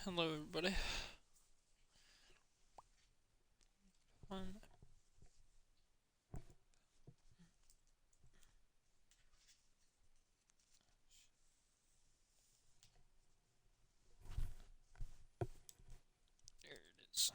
Hello, everybody. One. There it is.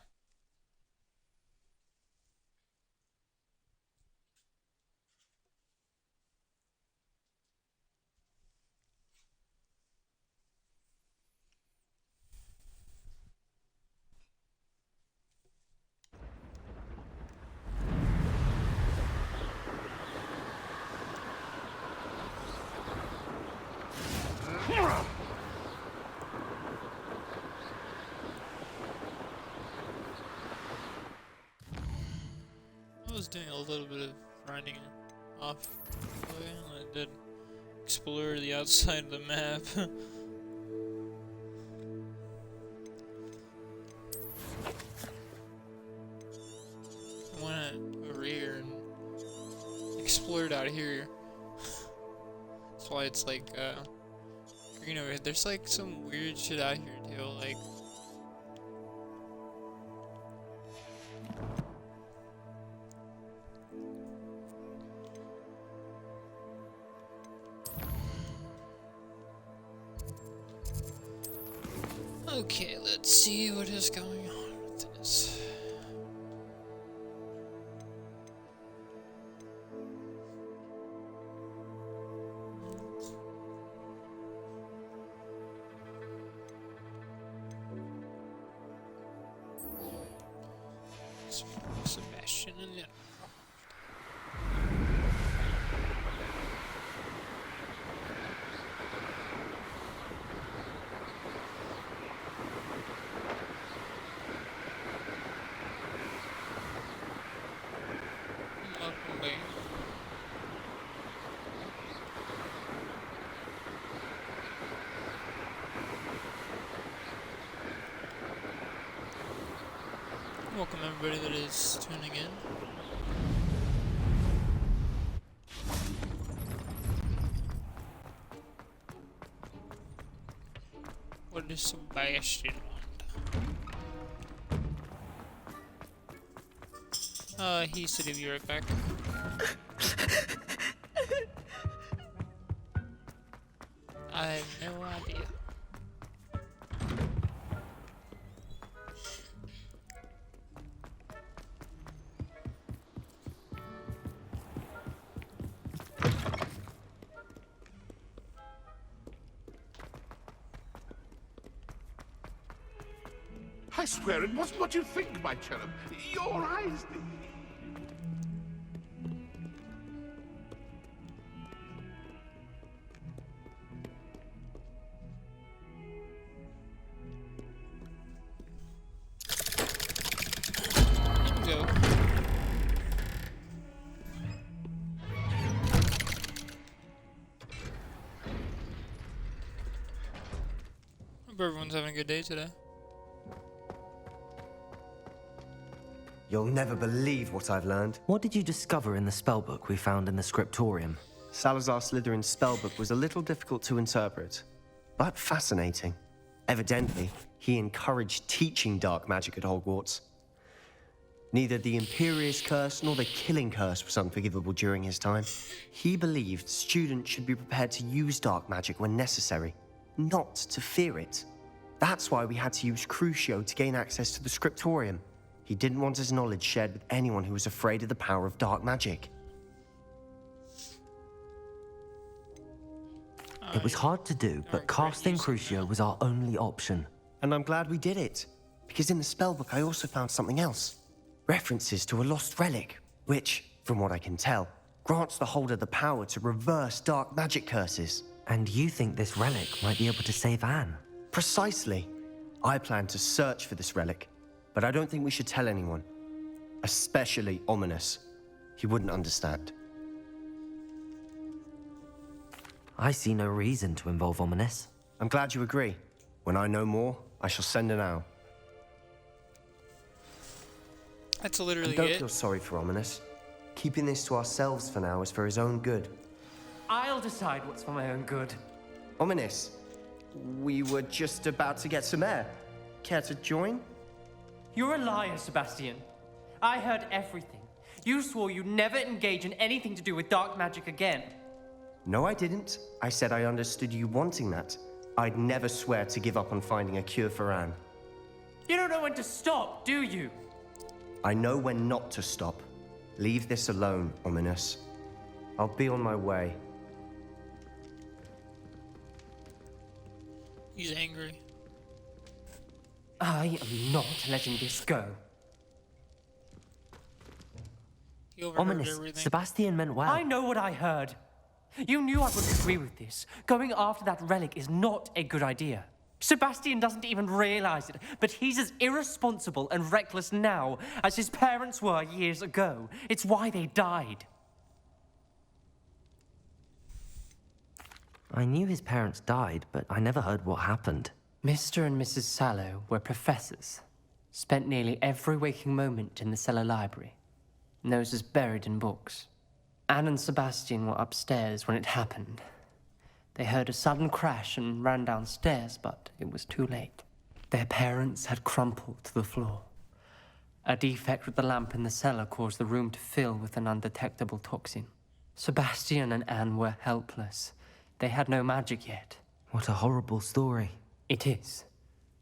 I was doing a little bit of grinding off the way, and I did explore the outside of the map. I went over here and explored out here. That's why it's like, green over here. There's like some weird shit out here too, like. Okay, let's see what is going on with this. Sebastian and the lovely. Welcome everybody that is tuning in. What does Sebastian want? He said he'd be right back. I have no idea. I swear it wasn't what you think, my cherub. Your eyes did. Go. Hope everyone's having a good day today. You'll never believe what I've learned. What did you discover in the spellbook we found in the scriptorium? Salazar Slytherin's spellbook was a little difficult to interpret, but fascinating. Evidently, he encouraged teaching dark magic at Hogwarts. Neither the Imperious Curse nor the Killing Curse was unforgivable during his time. He believed students should be prepared to use dark magic when necessary, not to fear it. That's why we had to use Crucio to gain access to the scriptorium. He didn't want his knowledge shared with anyone who was afraid of the power of dark magic. It was hard to do, but casting Crucio was our only option. And I'm glad we did it, because in the spellbook I also found something else. References to a lost relic, which, from what I can tell, grants the holder the power to reverse dark magic curses. And you think this relic might be able to save Anne? Precisely. I plan to search for this relic, but I don't think we should tell anyone. Especially Ominous. He wouldn't understand. I see no reason to involve Ominous. I'm glad you agree. When I know more, I shall send an owl. That's literally And don't it. feel sorry for Ominous. Keeping this to ourselves for now is for his own good. I'll decide what's for my own good. Ominous, we were just about to get some air. care to join? You're a liar, Sebastian. I heard everything. You swore you'd never engage in anything to do with dark magic again. No, I didn't. I said I understood you wanting that. I'd never swear to give up on finding a cure for Anne. You don't know when to stop, do you? I know when not to stop. Leave this alone, Ominous. I'll be on my way. He's angry. I am not letting this go. He overheard Ominous, everything. Sebastian meant well. I know what I heard. You knew I would agree with this. Going after that relic is not a good idea. Sebastian doesn't even realize it, but he's as irresponsible and reckless now as his parents were years ago. It's why they died. I knew his parents died, but I never heard what happened. Mr. and Mrs. Sallow were professors. Spent nearly every waking moment in the cellar library. Noses buried in books. Anne and Sebastian were upstairs when it happened. They heard a sudden crash and ran downstairs, but it was too late. Their parents had crumpled to the floor. A defect with the lamp in the cellar caused the room to fill with an undetectable toxin. Sebastian and Anne were helpless. They had no magic yet. What a horrible story. It is.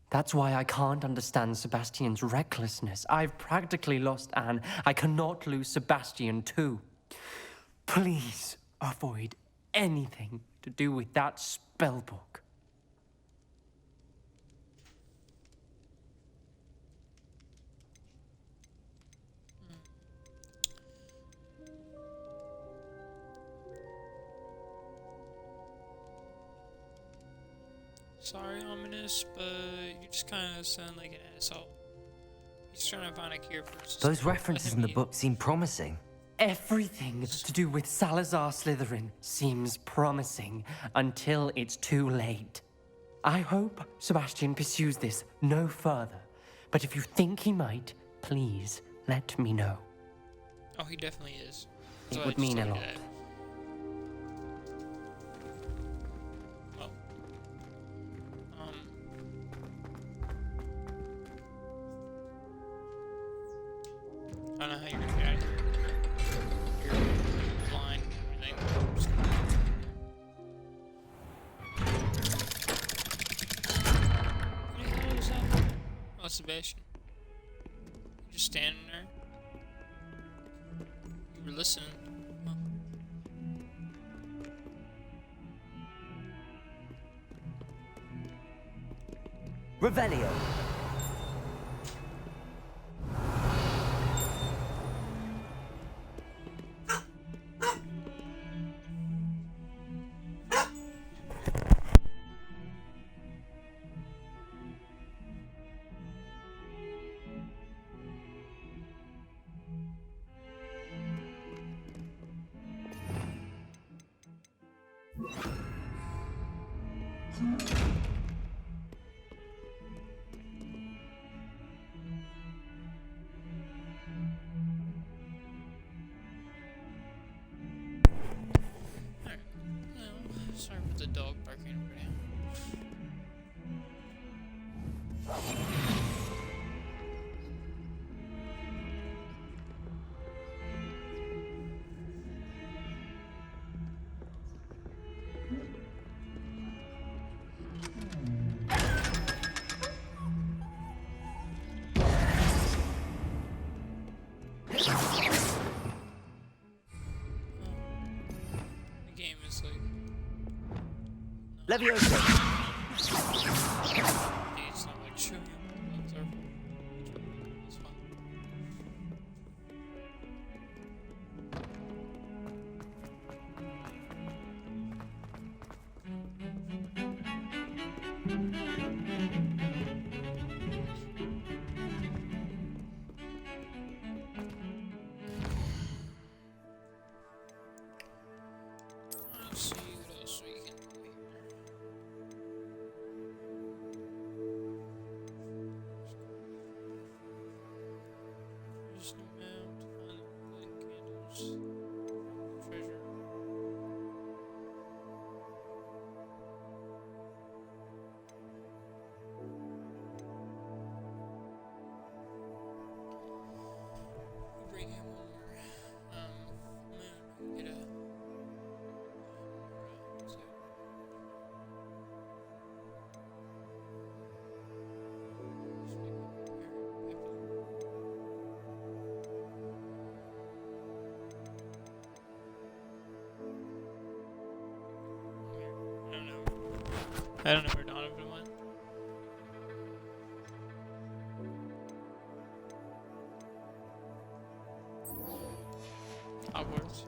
That's why I can't understand Sebastian's recklessness. I've practically lost Anne. I cannot lose Sebastian too. Please avoid anything to do with that spellbook. Sorry, Ominous, but you just kind of sound like an asshole. He's trying to find a cure for his Those references in the book seem promising. Everything to do with Salazar Slytherin seems promising until it's too late. I hope Sebastian pursues this no further, but if you think he might, please let me know. Oh, he definitely is. It So I would just mean a told lot. you that. Well, I don't know how you're gonna get out of here. You're blind and everything. Just- Who the hell is that? Oh, Sebastian. You just standing there? You were listening. Huh. Revelio. Alright. Well, sorry about the dog barking over there. The game is like, Leviosa. it's not like showing you what's our it's fun. Let's see what else we can do here. Just a mount, find the candles, treasure. I don't know where Donovan went. Hogwarts.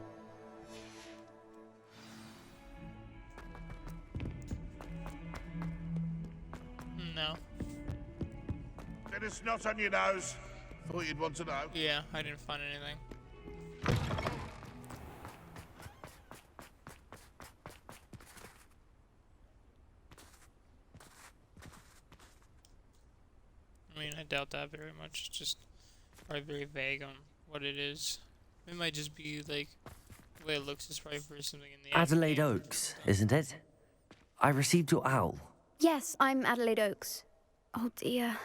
No. Bit of snot on your nose. Thought you'd want to know. Yeah, I didn't find anything. I mean, I doubt that very much. It's just probably very vague on what it is. It might just be like the way it looks is probably for something in the Adelaide game. Oaks, isn't it? I received your owl. Yes, I'm Adelaide Oaks. Oh dear.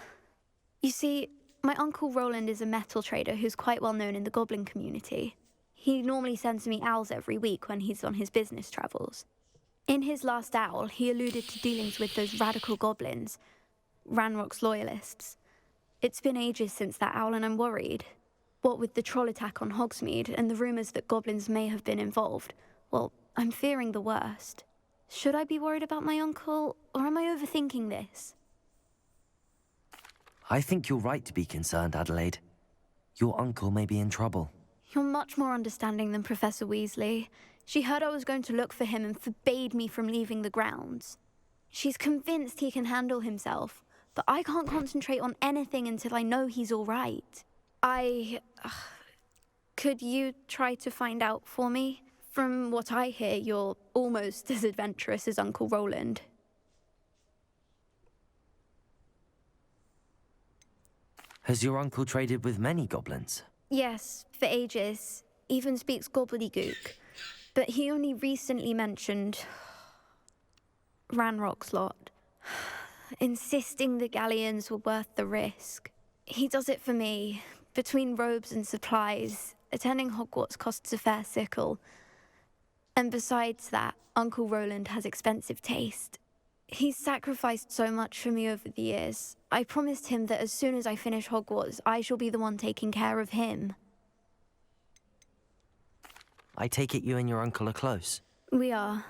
You see, my uncle Roland is a metal trader who's quite well known in the goblin community. He normally sends me owls every week when he's on his business travels. In his last owl, he alluded to dealings with those radical goblins, Ranrock's loyalists. It's been ages since that owl and I'm worried. What with the troll attack on Hogsmeade and the rumours that goblins may have been involved, well, I'm fearing the worst. Should I be worried about my uncle, or am I overthinking this? I think you're right to be concerned, Adelaide. Your uncle may be in trouble. You're much more understanding than Professor Weasley. She heard I was going to look for him and forbade me from leaving the grounds. She's convinced he can handle himself, but I can't concentrate on anything until I know he's all right. Could you try to find out for me? From what I hear, you're almost as adventurous as Uncle Roland. Has your uncle traded with many goblins? Yes, for ages. Even speaks gobbledygook. But he only recently mentioned Ranrock's lot, insisting the galleons were worth the risk. He does it for me. Between robes and supplies, attending Hogwarts costs a fair sickle. And besides that, Uncle Roland has expensive taste. He's sacrificed so much for me over the years. I promised him that as soon as I finish Hogwarts, I shall be the one taking care of him. I take it you and your uncle are close. We are.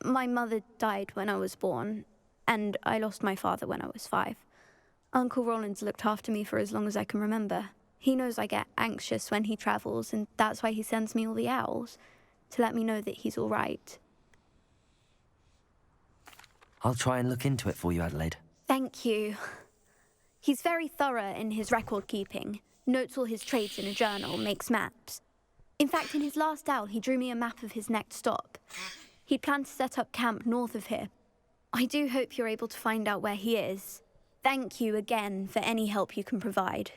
My mother died when I was born, and I lost my father when I was 5. Uncle Roland's looked after me for as long as I can remember. He knows I get anxious when he travels, and that's why he sends me all the owls, to let me know that he's all right. I'll try and look into it for you, Adelaide. Thank you. He's very thorough in his record keeping, notes all his trades in a journal, makes maps. In fact, in his last owl, he drew me a map of his next stop. He'd planned to set up camp north of here. I do hope you're able to find out where he is. Thank you again for any help you can provide.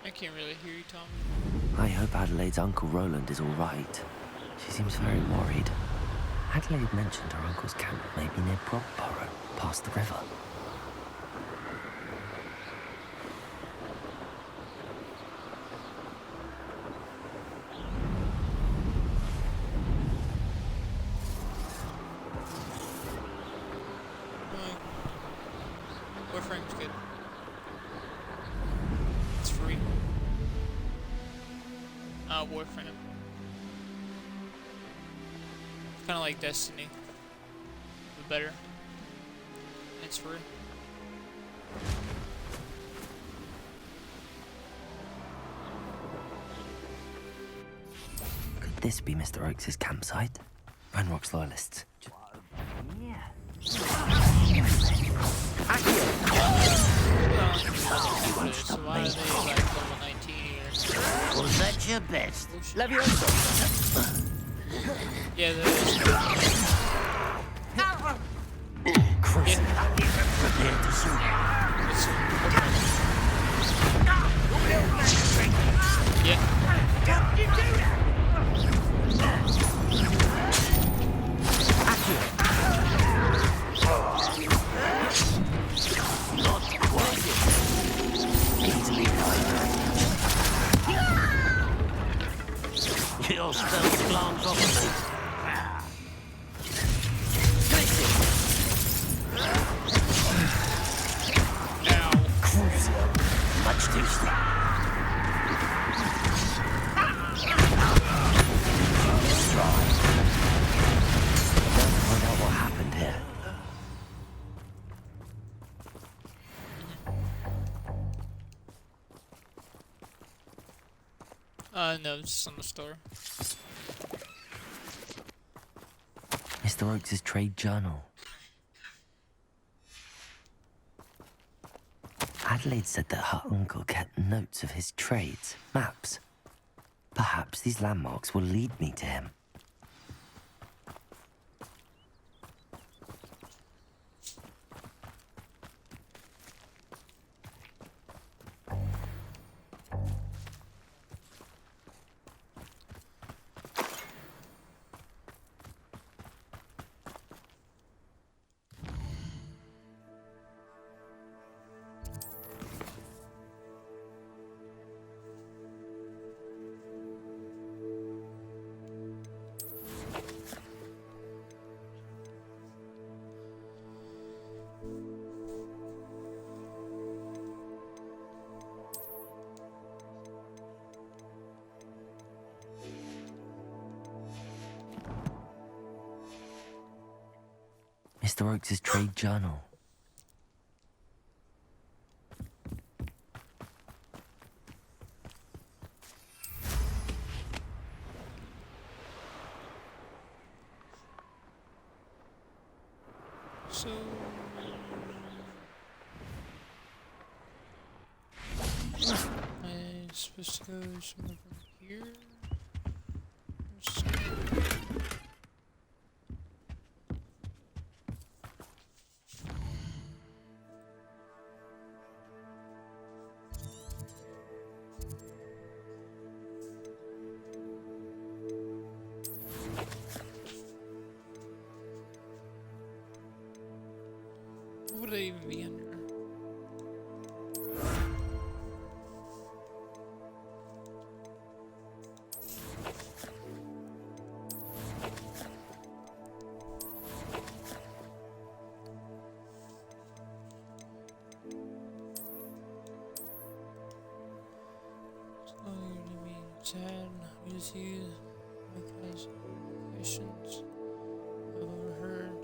I can't really hear you, Tom. I hope Adelaide's Uncle Roland is all right. She seems very worried. Adelaide mentioned her uncle's camp may be near Brogborough, past the river. Warframe's good. It's free. Warframe. It's kind of like Destiny, but better. It's free. Could this be Mr. Oakes' campsite? Ranrock's loyalists. Was that your best? Yeah, there is. Chris, Prepare to shoot. Yeah. Your spell glance off me. Ow. much too strong. Find out what happened here. No, it's just on the store. Mr. Oakes' trade journal. Adelaide said that her uncle kept notes of his trades, maps. Perhaps these landmarks will lead me to him. Mr. Oakes' trade journal. So I'm supposed to go somewhere from here. Or somewhere. What would I even be under? Slowly to be sad. You see my questions I've overheard.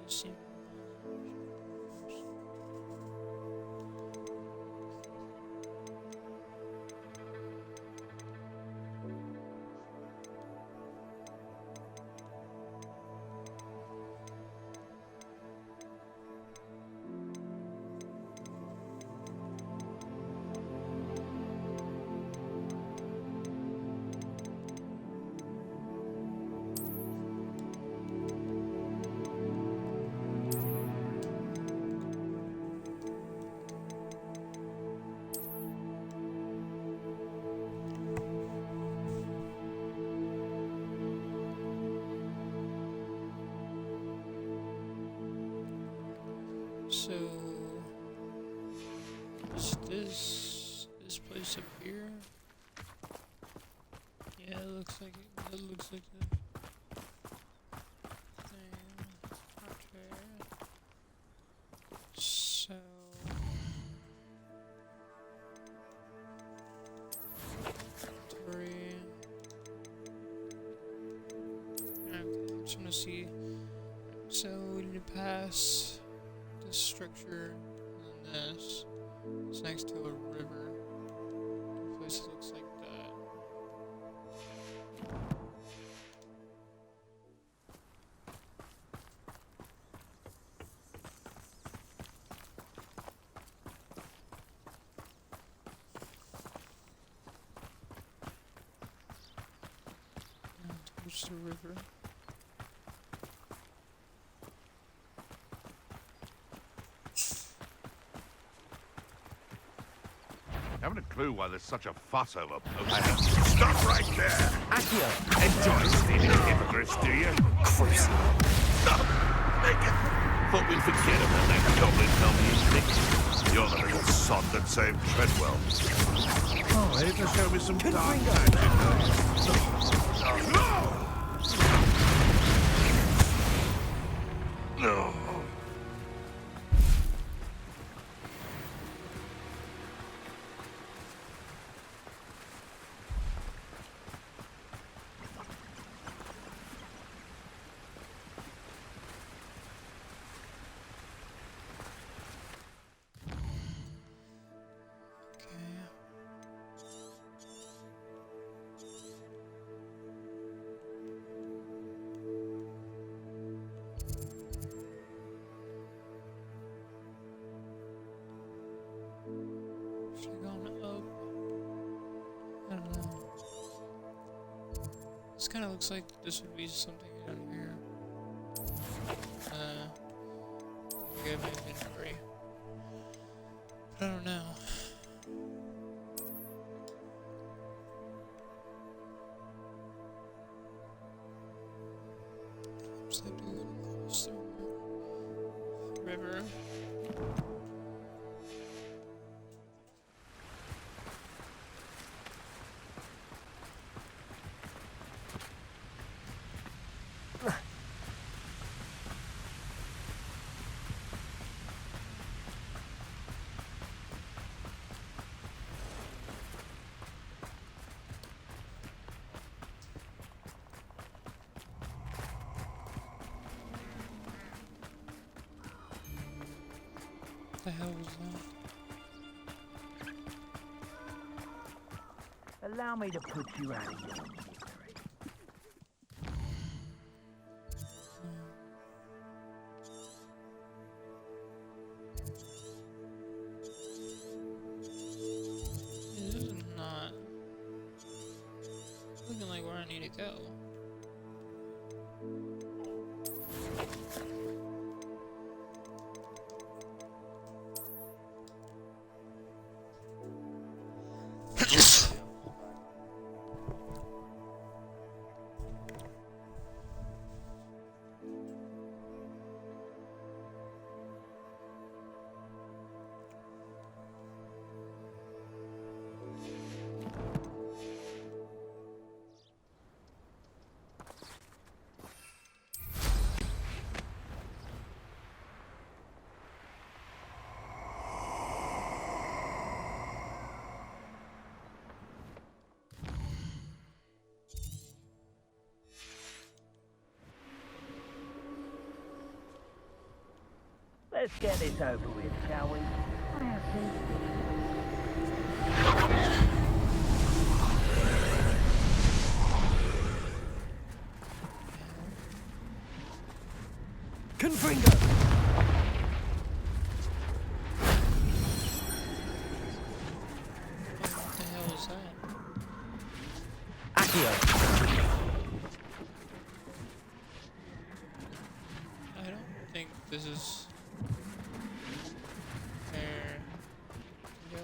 You seem so is this place up here? Yeah, it looks like it. It looks like the thing. Okay. So inventory. Okay, I just want to see. So we need to pass this structure and then this. It's next to a river. The place looks like that. And towards the river. Haven't a clue why there's such a fuss over posts. Stop right there! Accio! Enjoy stealing hypocrites, do you? Cruise. Stop! Make it! Thought we'd forget about that goblin dummy thing. You're the little sod that saved Treadwell. Oh, here to show me some dark magic. No! This kind of looks like this would be something down here. I have my inventory. But I don't know. Just have to go across the river. What the hell was that? Allow me to put you out of your misery. This is not looking like where I need to go. Let's get this over with, shall we? I have Confringo! What the hell was that? Accio! I don't think this is fair. No.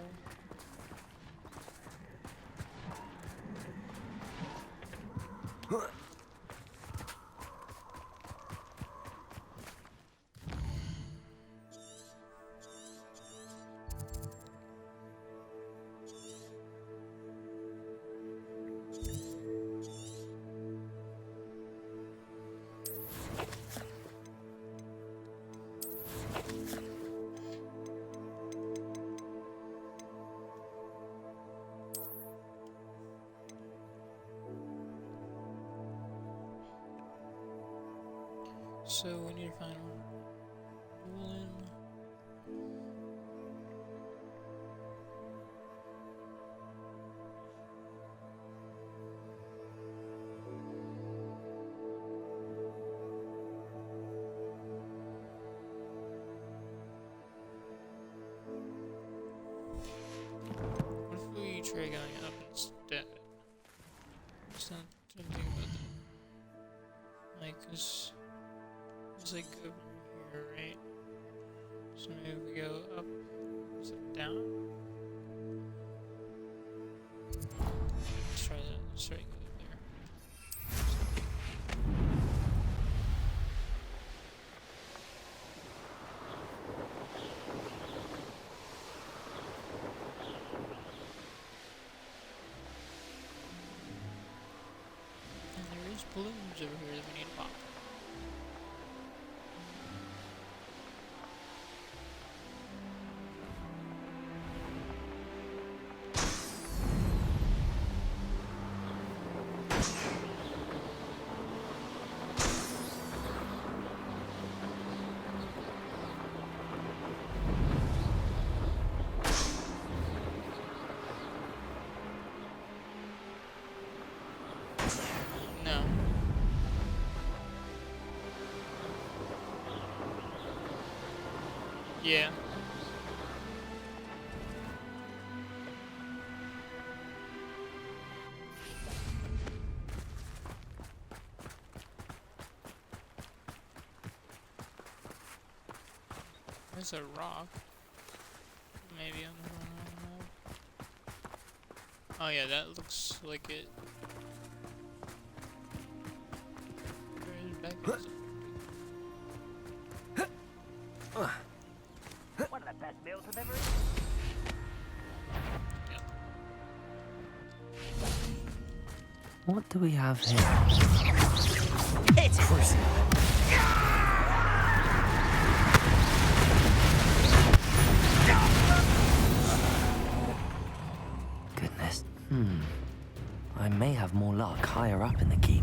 So we need to find Roland. What if we try going up instead? Just not thinking about that. Like, cause it's like over here, right? So maybe we go up, is it down? Let's try that. Let's try to go there. And there is balloons over here that we need to pop. No. Yeah. There's a rock. Maybe on the wrong map. Oh yeah, that looks like it. Back One of the best meals I've ever What do we have here? It's crazy. Goodness. I may have more luck higher up in the keep.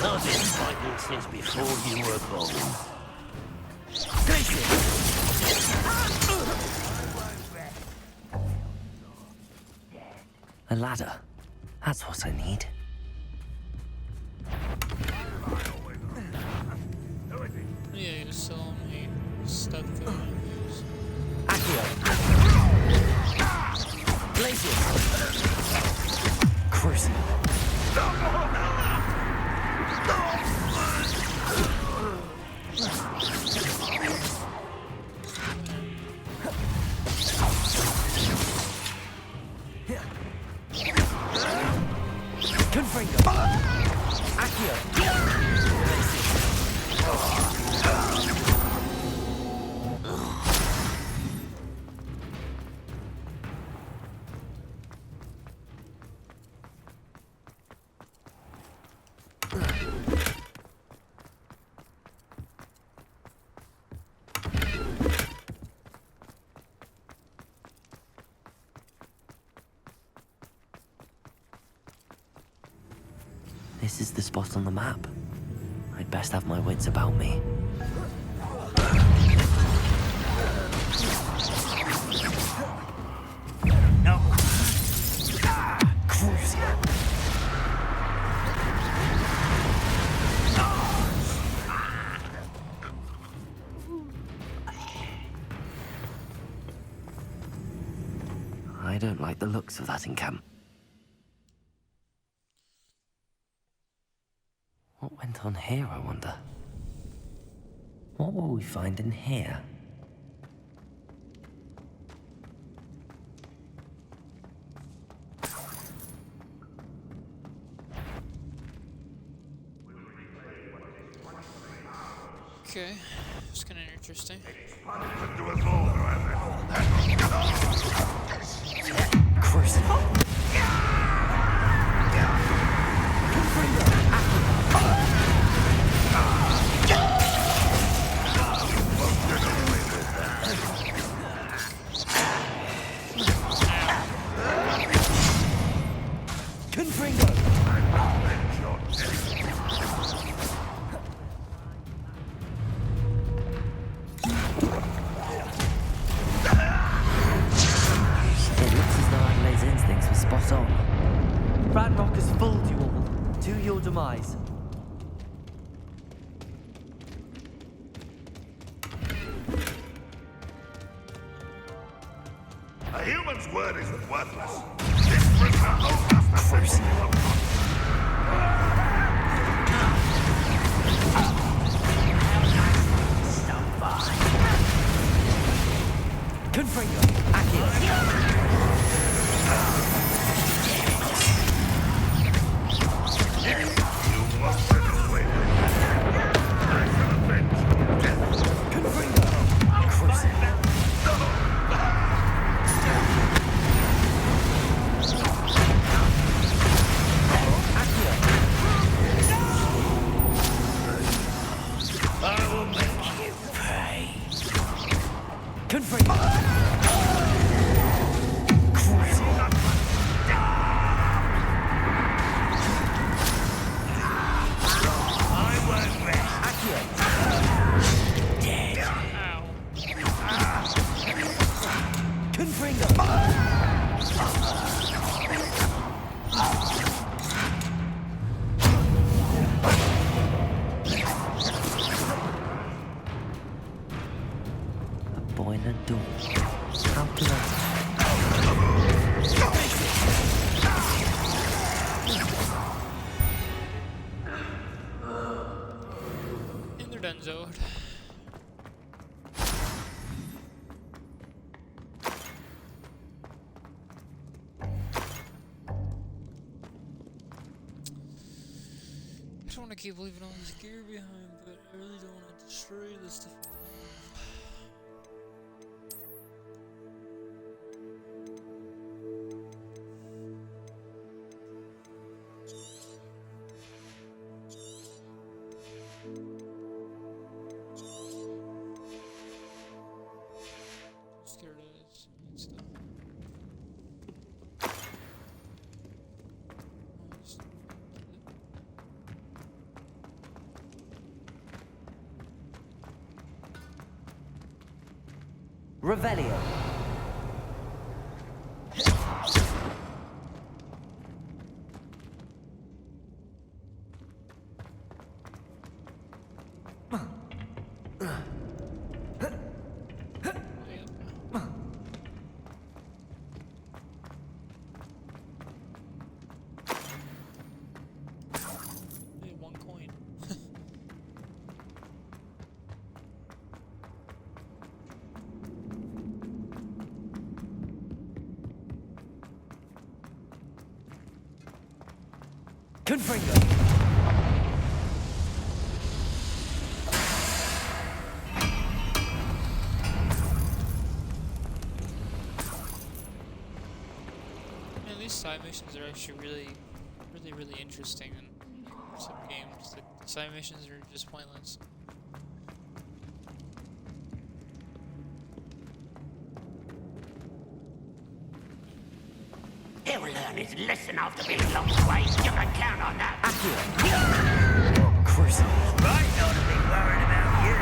I've been fighting since before you were born. A ladder. That's what I need. yeah, you sell me stuff that I use. Accio. Glacius. Cruising. Confringo. Accio. This is the spot on the map. I'd best have my wits about me. No. Cruising. I don't like the looks of that encampment. What went on here, I wonder? What will we find in here? Okay, it's kind of interesting. Cruising. It looks as though Adelaide's instincts were spot on. Ranrock has fooled you all, to your demise. A human's word is worthless. This prisoner owes us the safety of the Confringo. Accio. You must be persuaded. I shall avenge your death. Confringo. Cruising. door. How could I? And they're done, Zod. I don't want to keep leaving all this gear behind, but I really don't want to destroy this stuff. Just get rid of this stuff. Revelio. Hey, one coin. Confringo. Man, these side missions are actually really interesting in some games. The side missions are just pointless. He'll learn his lesson after being locked away. You can count on that. Crucible. Right, not to be worried about you.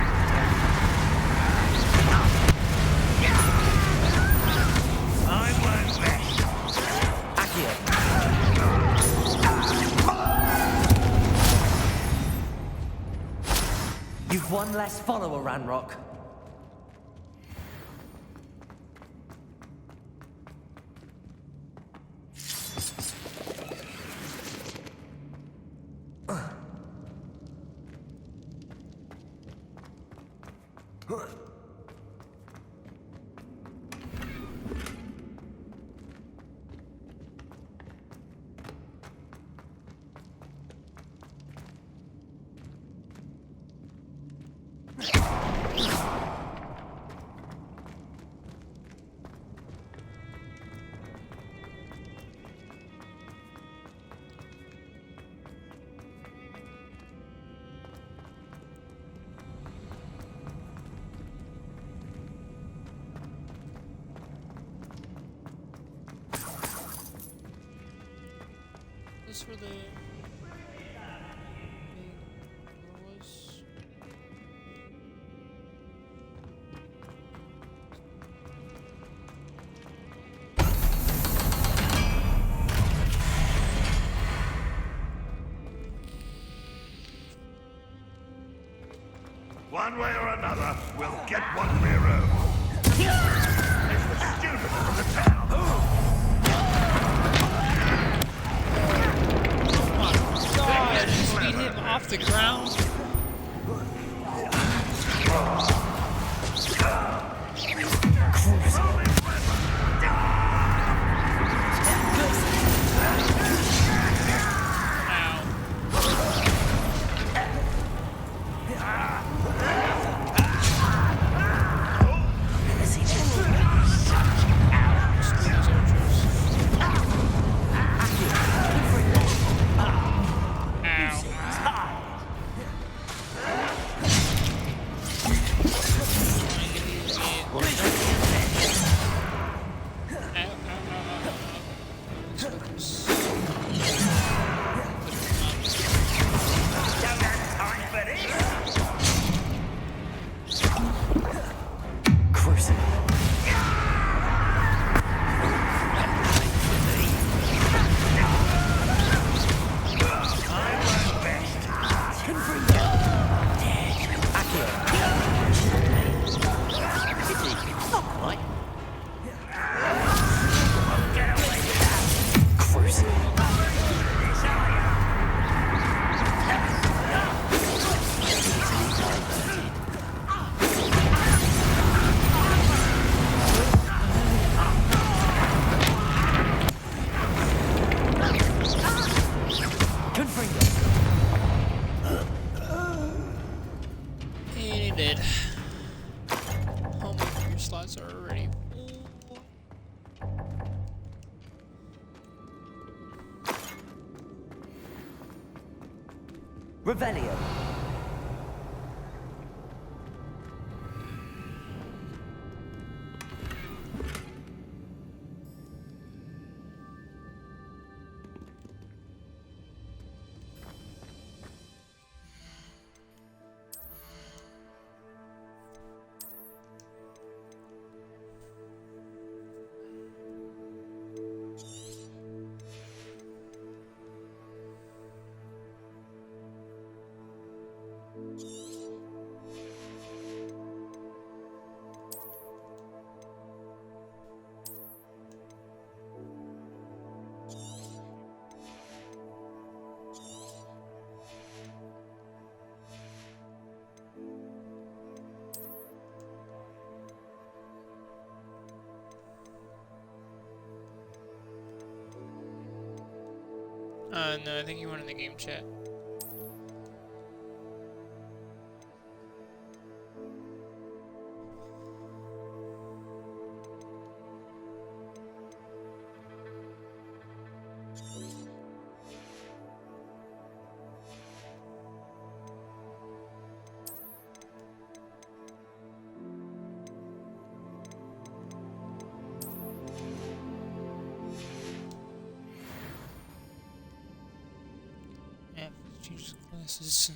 I won't rest. Accio. You've one less follower, Ranrock. This where the was. One way or another, we'll get what we're owed. It's the stupidest of the town. God, just beat him off the ground. did. How many few slots are already full? Revelio. No, I think you went in the game chat. Yeah, change the classes.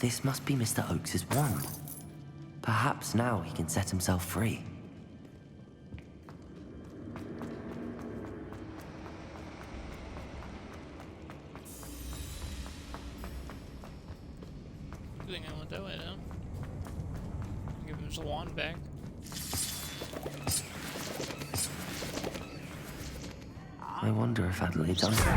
This must be Mr. Oakes's wand. Perhaps now he can set himself free. Good thing I went that way though. Give him his wand back. I wonder if Adelaide's uncle.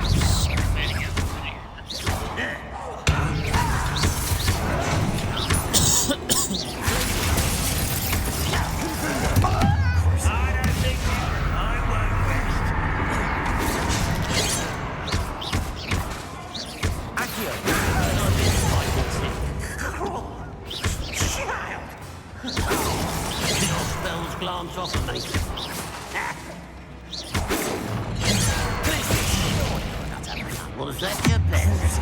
Spells glance off of me. Was that your best?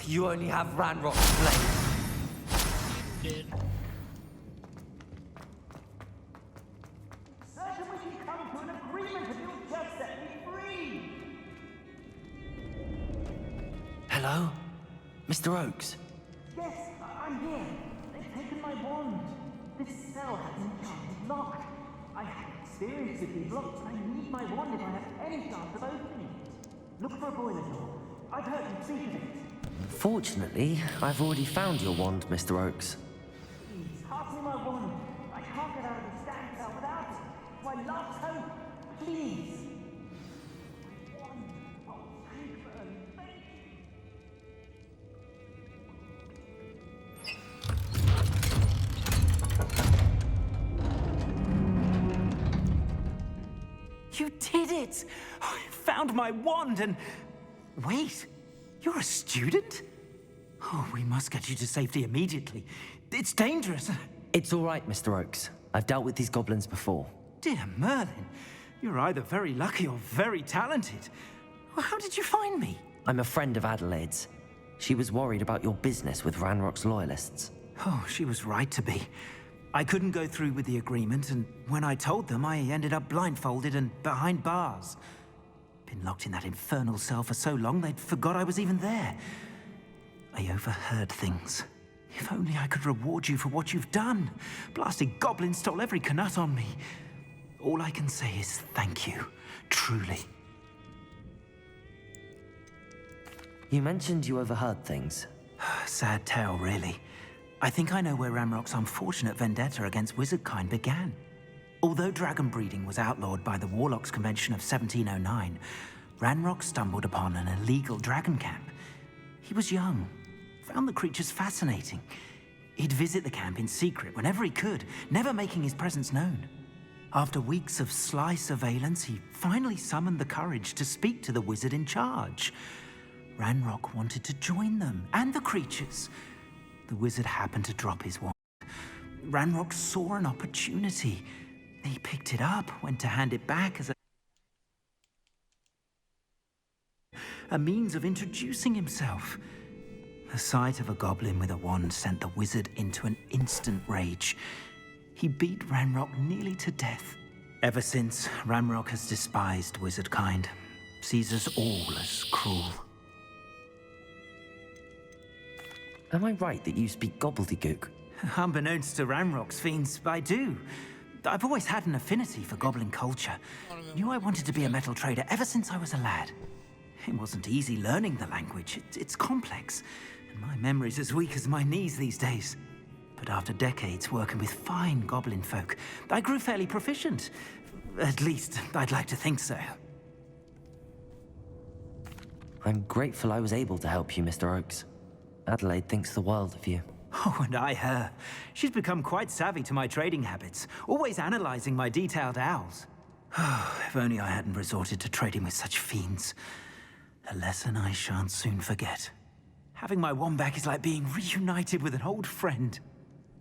You only have Ranrock's blade. Did. Certain we can come to an agreement if you'll just set me free. Hello? Mr. Oakes? Yes, I'm here. They've taken my wand. This cell has an enchanted lock. I have experience with these locks. I need my wand if I have any chance of opening it. Look for a boiler door. I've heard you speak of it. Fortunately, I've already found your wand, Mr. Oakes. Please, pass me my wand. I can't get out of this damn cell without it. It's my last hope. Please. My wand. Oh, thank Vern. Thank you. You did it! I found my wand and... Wait, you're a student? Oh, we must get you to safety immediately. It's dangerous. It's all right, Mr. Oakes. I've dealt with these goblins before. Dear Merlin, you're either very lucky or very talented. Well, how did you find me? I'm a friend of Adelaide's. She was worried about your business with Ranrock's loyalists. Oh, she was right to be. I couldn't go through with the agreement, and when I told them, I ended up blindfolded and behind bars. Been locked in that infernal cell for so long they'd forgot I was even there. I overheard things. If only I could reward you for what you've done. Blasted goblins stole every Knut on me. All I can say is thank you, truly. You mentioned you overheard things. Sad tale, really. I think I know where Ranrock's unfortunate vendetta against wizardkind began. Although dragon breeding was outlawed by the Warlocks Convention of 1709, Ranrock stumbled upon an illegal dragon camp. He was young, found the creatures fascinating. He'd visit the camp in secret whenever he could, never making his presence known. After weeks of sly surveillance, he finally summoned the courage to speak to the wizard in charge. Ranrock wanted to join them, and the creatures. The wizard happened to drop his wand. Ranrock saw an opportunity. He picked it up, went to hand it back as a means of introducing himself. The sight of a goblin with a wand sent the wizard into an instant rage. He beat Ranrock nearly to death. Ever since, Ranrock has despised wizardkind, sees us all as cruel. Am I right that you speak gobbledygook? Unbeknownst to Ranrock's fiends, I do. I've always had an affinity for goblin culture. Knew I wanted to be a metal trader ever since I was a lad. It wasn't easy learning the language. It's complex, and my memory's as weak as my knees these days. But after decades working with fine goblin folk, I grew fairly proficient. At least, I'd like to think so. I'm grateful I was able to help you, Mr. Oakes. Adelaide thinks the world of you. Oh, and I her. She's become quite savvy to my trading habits, always analyzing my detailed owls. If only I hadn't resorted to trading with such fiends. A lesson I shan't soon forget. Having my wand back is like being reunited with an old friend.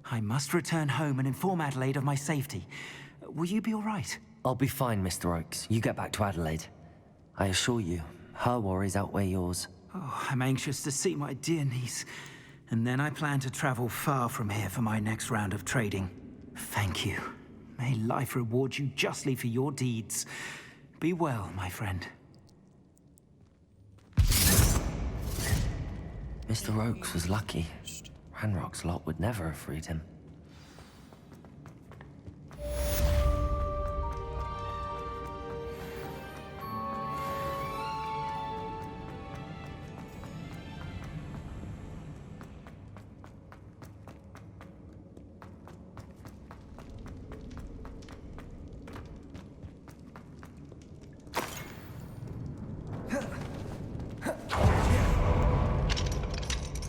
I must return home and inform Adelaide of my safety. Will you be all right? I'll be fine, Mr. Oakes. You get back to Adelaide. I assure you, her worries outweigh yours. Oh, I'm anxious to see my dear niece. And then I plan to travel far from here for my next round of trading. Thank you. May life reward you justly for your deeds. Be well, my friend. Mr. Oakes was lucky. Ranrock's lot would never have freed him.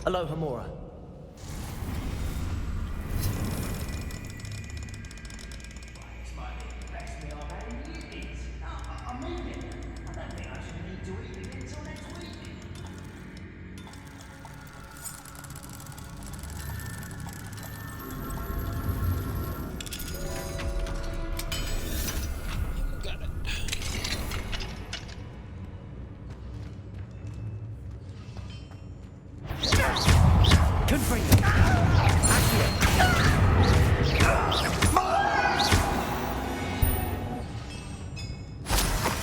Aloha, Mora. Got it. Confringo.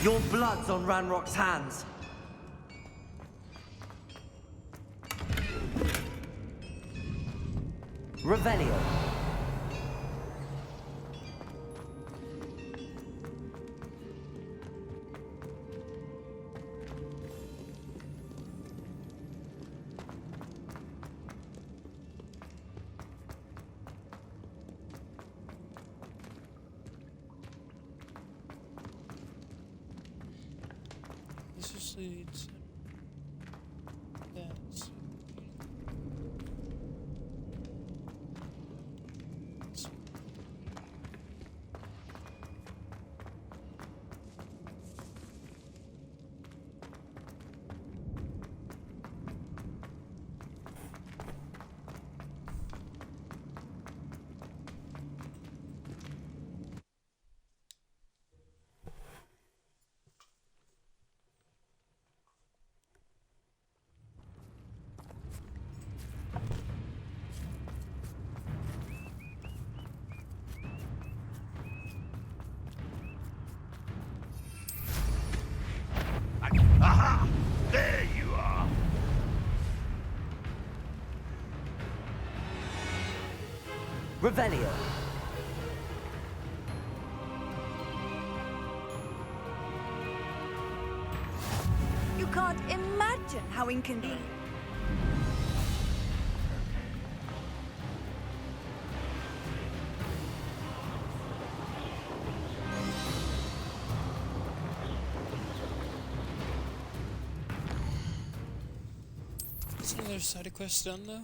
Your blood's on Ranrock's hands. Revelio. This just leads. That's. Revelio. You can't imagine how inconvenient. Is another side quest done though?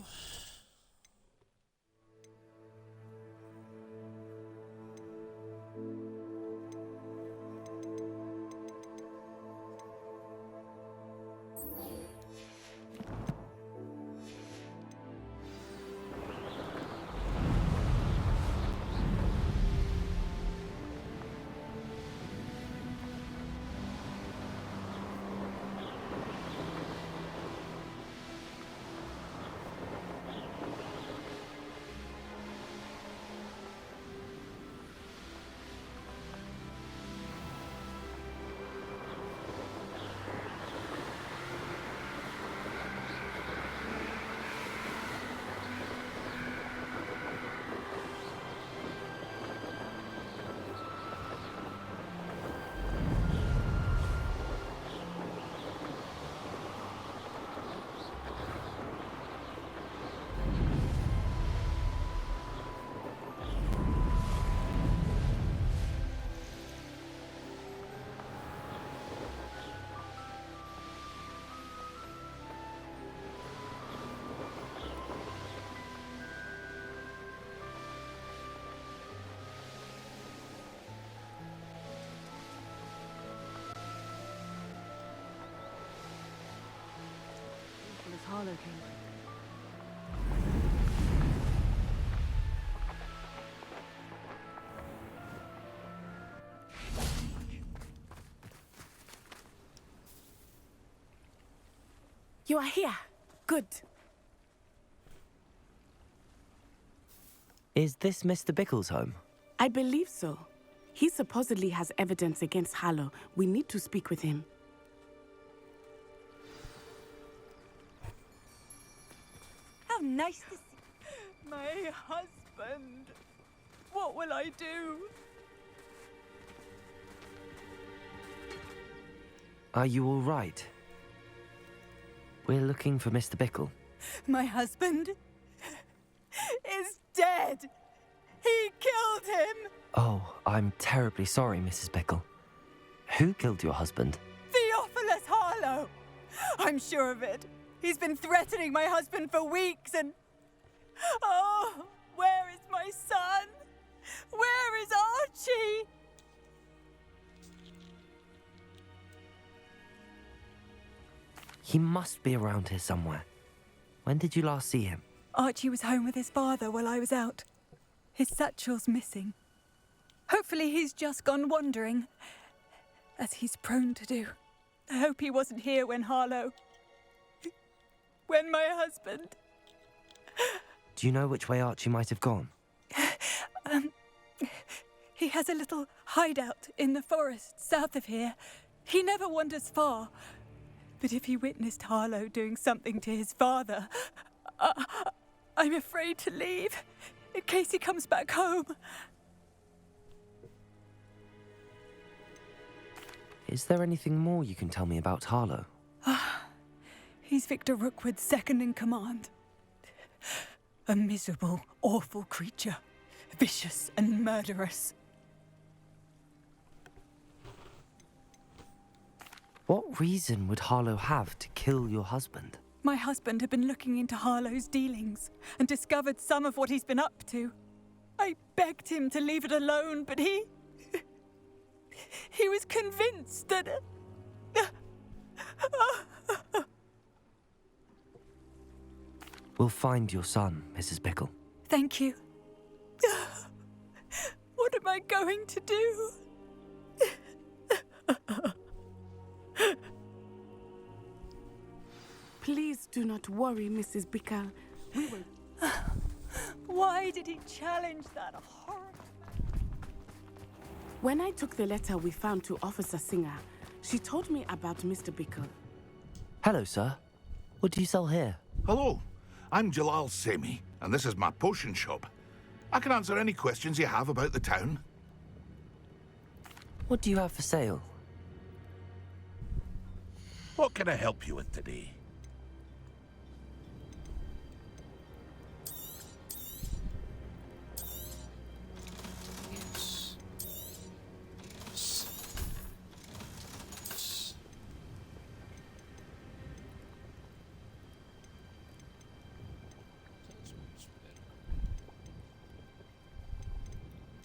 As Harlow came back. You are here. Good. Is this Mr. Bickle's home? I believe so. He supposedly has evidence against Harlow. We need to speak with him. How nice to see my husband. What will I do? Are you all right? We're looking for Mr. Bickle. My husband is dead. He killed him. Oh, I'm terribly sorry, Mrs. Bickle. Who killed your husband? Theophilus Harlow. I'm sure of it. He's been threatening my husband for weeks and... Oh, where is my son? Where is Archie? He must be around here somewhere. When did you last see him? Archie was home with his father while I was out. His satchel's missing. Hopefully he's just gone wandering, as he's prone to do. I hope he wasn't here when Harlow... when my husband... Do you know which way Archie might have gone? He has a little hideout in the forest south of here. He never wanders far. But if he witnessed Harlow doing something to his father, I'm afraid to leave, in case he comes back home. Is there anything more you can tell me about Harlow? He's Victor Rookwood's second in command. A miserable, awful creature. Vicious and murderous. What reason would Harlow have to kill your husband? My husband had been looking into Harlow's dealings and discovered some of what he's been up to. I begged him to leave it alone, but he was convinced that... We'll find your son, Mrs. Bickle. Thank you. What am I going to do? Please do not worry, Mrs. Bickle. We will... Why did he challenge that horrible... When I took the letter we found to Officer Singer, she told me about Mr. Bickle. Hello, sir. What do you sell here? Hello, I'm Jalal Semi, and this is my potion shop. I can answer any questions you have about the town. What do you have for sale? What can I help you with today? Yes. Yes. Yes. That's much better. I need to Google that thing.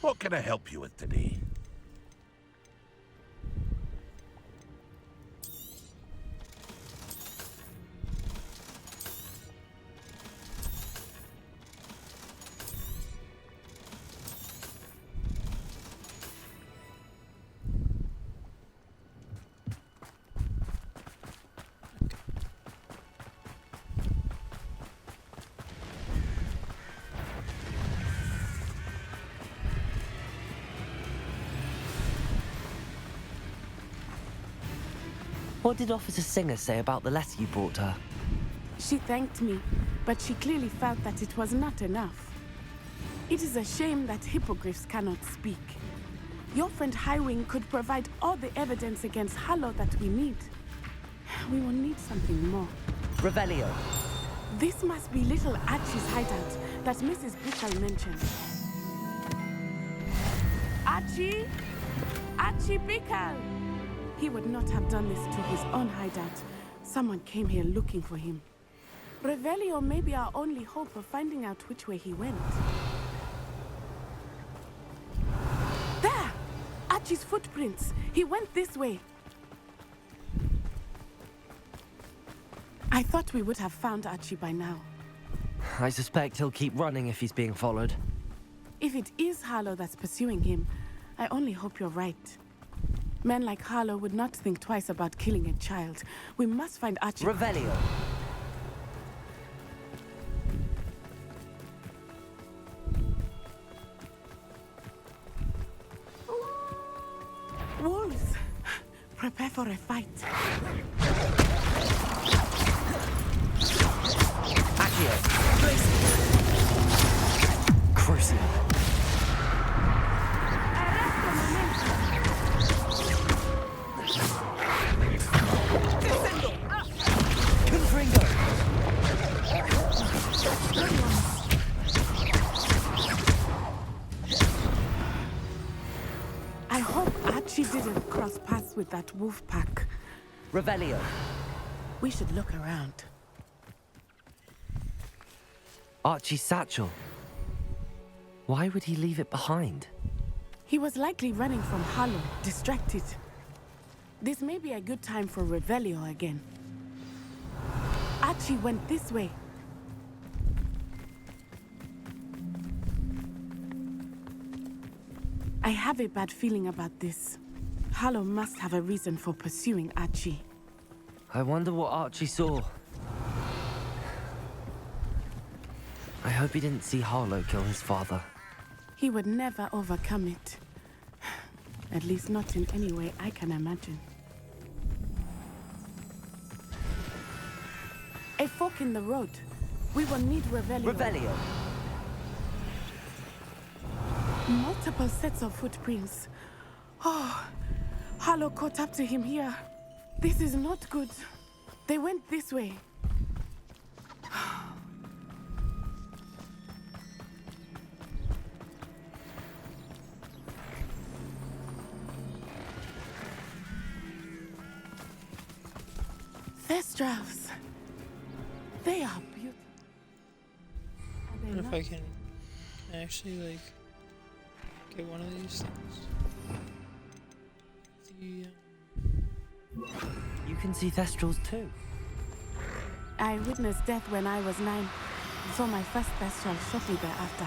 What can I help you with today? What did Officer Singer say about the letter you brought her? She thanked me, but she clearly felt that it was not enough. It is a shame that hippogriffs cannot speak. Your friend Highwing could provide all the evidence against Harlow that we need. We will need something more. Revelio. This must be little Archie's hideout that Mrs. Bickle mentioned. Archie? Archie Bickle! He would not have done this to his own hideout. Someone came here looking for him. Revelio may be our only hope of finding out which way he went. There! Archie's footprints. He went this way. I thought we would have found Archie by now. I suspect he'll keep running if he's being followed. If it is Harlow that's pursuing him, I only hope you're right. Men like Harlow would not think twice about killing a child. We must find Archie. Revelio. Wolves! Prepare for a fight. Accio. Crucial. Confringo. I hope Archie didn't cross paths with that wolf pack. Revelio. We should look around. Archie's satchel. Why would he leave it behind? He was likely running from Harlow, distracted. This may be a good time for Revelio again. Archie went this way. I have a bad feeling about this. Harlow must have a reason for pursuing Archie. I wonder what Archie saw. I hope he didn't see Harlow kill his father. He would never overcome it. At least not in any way I can imagine. A fork in the road. We will need Revelio. Revelio. Multiple sets of footprints. Oh, Harlow caught up to him here. This is not good. They went this way. Thestrals. They are beautiful. Are I they wonder if not? I can actually like get one of these things. You can see Thestrals too. I witnessed death when I was 9. Saw my first Thestral shortly thereafter.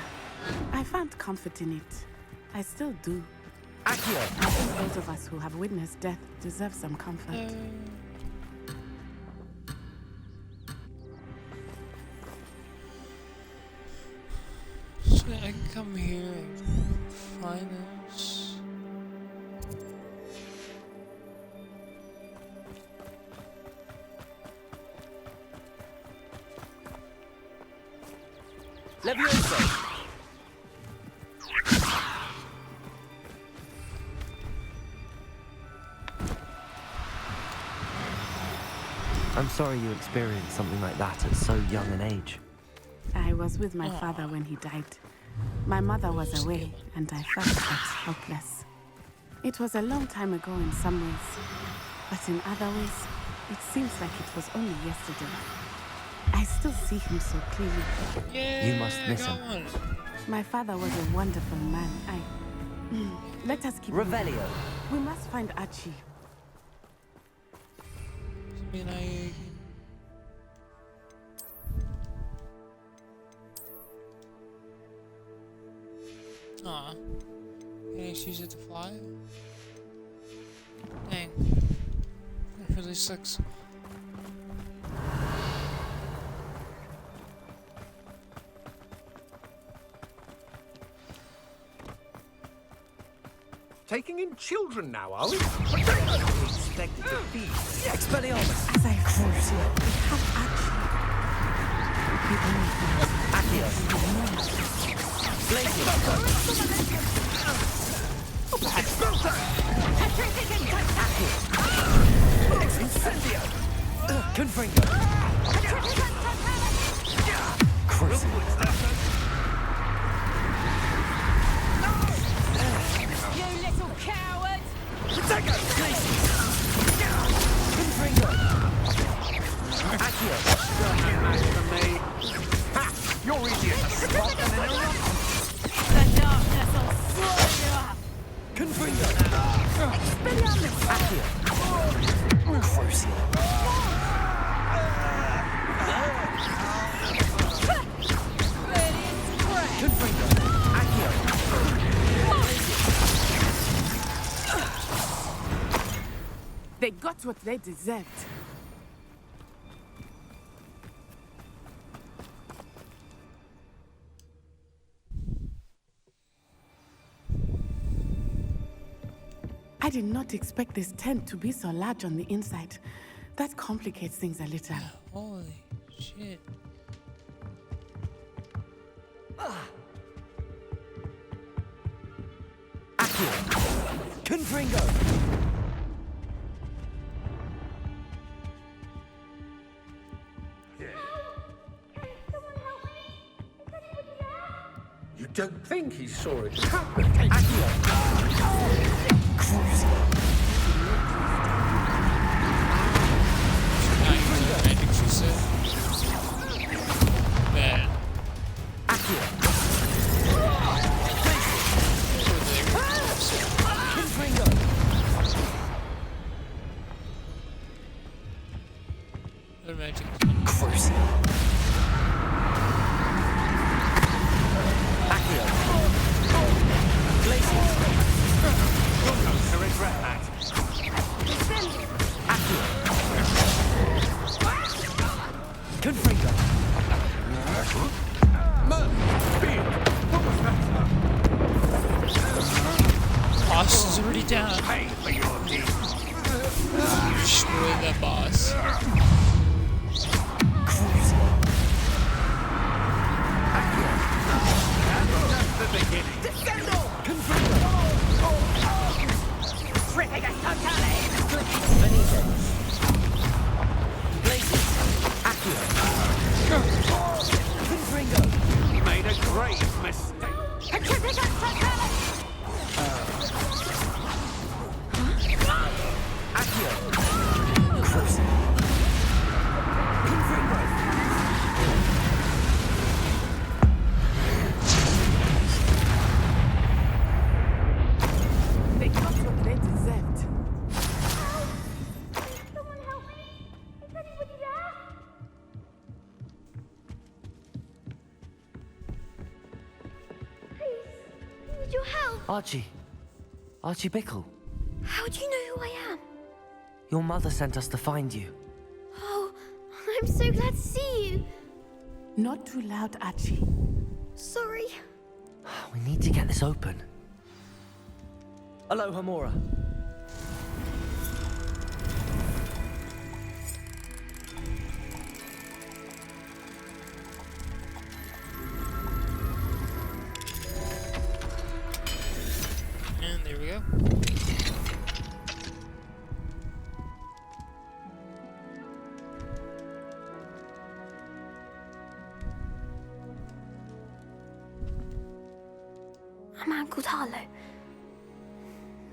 I found comfort in it. I still do. Accio! I think those of us who have witnessed death deserve some comfort. So I can come here and find this. Levioso! I'm sorry you experienced something like that at so young an age. I was with my father when he died. My mother was away, and I felt quite helpless. It was a long time ago in some ways, but in other ways, it seems like it was only yesterday. I still see him so clearly. Yeah, You must miss him. one. My father was a wonderful man. Let us keep moving. Revelio. We must find Archie. I mean, Aw. Can I just use it to fly? Dang. That really sucks. Taking in children now, are we? Expected to feed. Expelliarmus. As I foresee, we have Archie. Accio. Blazing. Incendio. Confringo. Crucible. You little coward! Protego. Confringo. Accio. For me. Ha! You're easier to spot than an error. The darkness will swallow you up! Confringo. Accio. Crucio. Confringo. Accio. They got what they deserved. I did not expect this tent to be so large on the inside. That complicates things a little. Holy shit. Accio. Confringo. You don't think he saw it happen? I think she said. Bad. What magic? To regret that. Confringo. What was that? Boss is already down. Pay for your deeds. Destroy that boss. That's the beginning. mistake. They got what they deserved. Someone help me! Is anybody there? Please, I need your help. Archie. Archie Bickle. How do you know who I am? Your mother sent us to find you. Oh, I'm so glad to see you. Not too loud, Archie. Sorry. We need to get this open. Aloha, Mora. And there we go. A man called Harlow.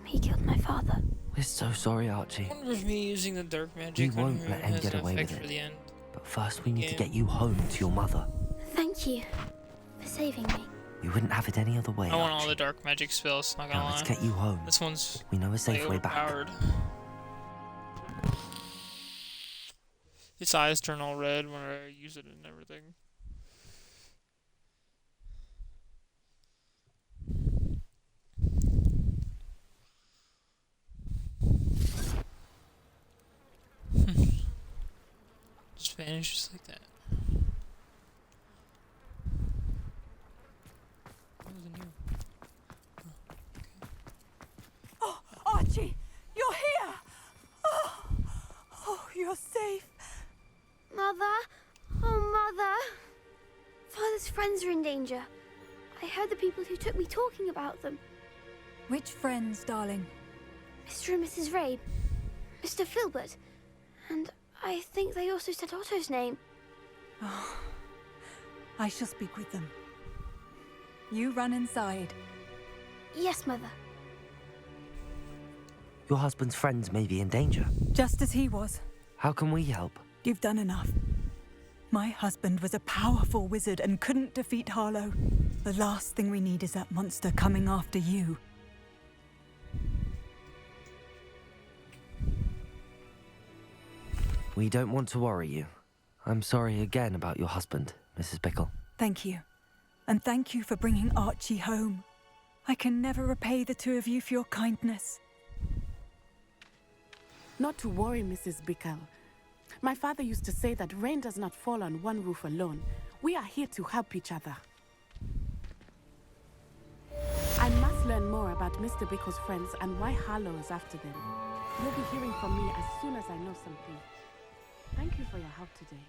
He killed my father. We're so sorry, Archie. I wonder if me using the dark magic We on won't her let him has get an away effect with for it. the end. But first we need to Yeah. get you home to your mother. Thank you for saving me. We wouldn't have it any other way, I want all Archie. the dark magic spells, not gonna Now lie. let's get you home. This one's We know a like safe way back. overpowered. Its eyes turn all red when I use it and everything. Just vanishes like that. What was in here? Oh, Archie, you're here! Oh, you're safe. Mother? Oh, Mother. Father's friends are in danger. I heard the people who took me talking about them. Which friends, darling? Mr. and Mrs. Rabe. Mr. Filbert. And I think they also said Otto's name. Oh, I shall speak with them. You run inside. Yes, Mother. Your husband's friends may be in danger. Just as he was. How can we help? You've done enough. My husband was a powerful wizard and couldn't defeat Harlow. The last thing we need is that monster coming after you. We don't want to worry you. I'm sorry again about your husband, Mrs. Bickle. Thank you. And thank you for bringing Archie home. I can never repay the two of you for your kindness. Not to worry, Mrs. Bickle. My father used to say that rain does not fall on one roof alone. We are here to help each other. I must learn more about Mr. Bickle's friends and why Harlow is after them. You'll be hearing from me as soon as I know something. Thank you for your help today.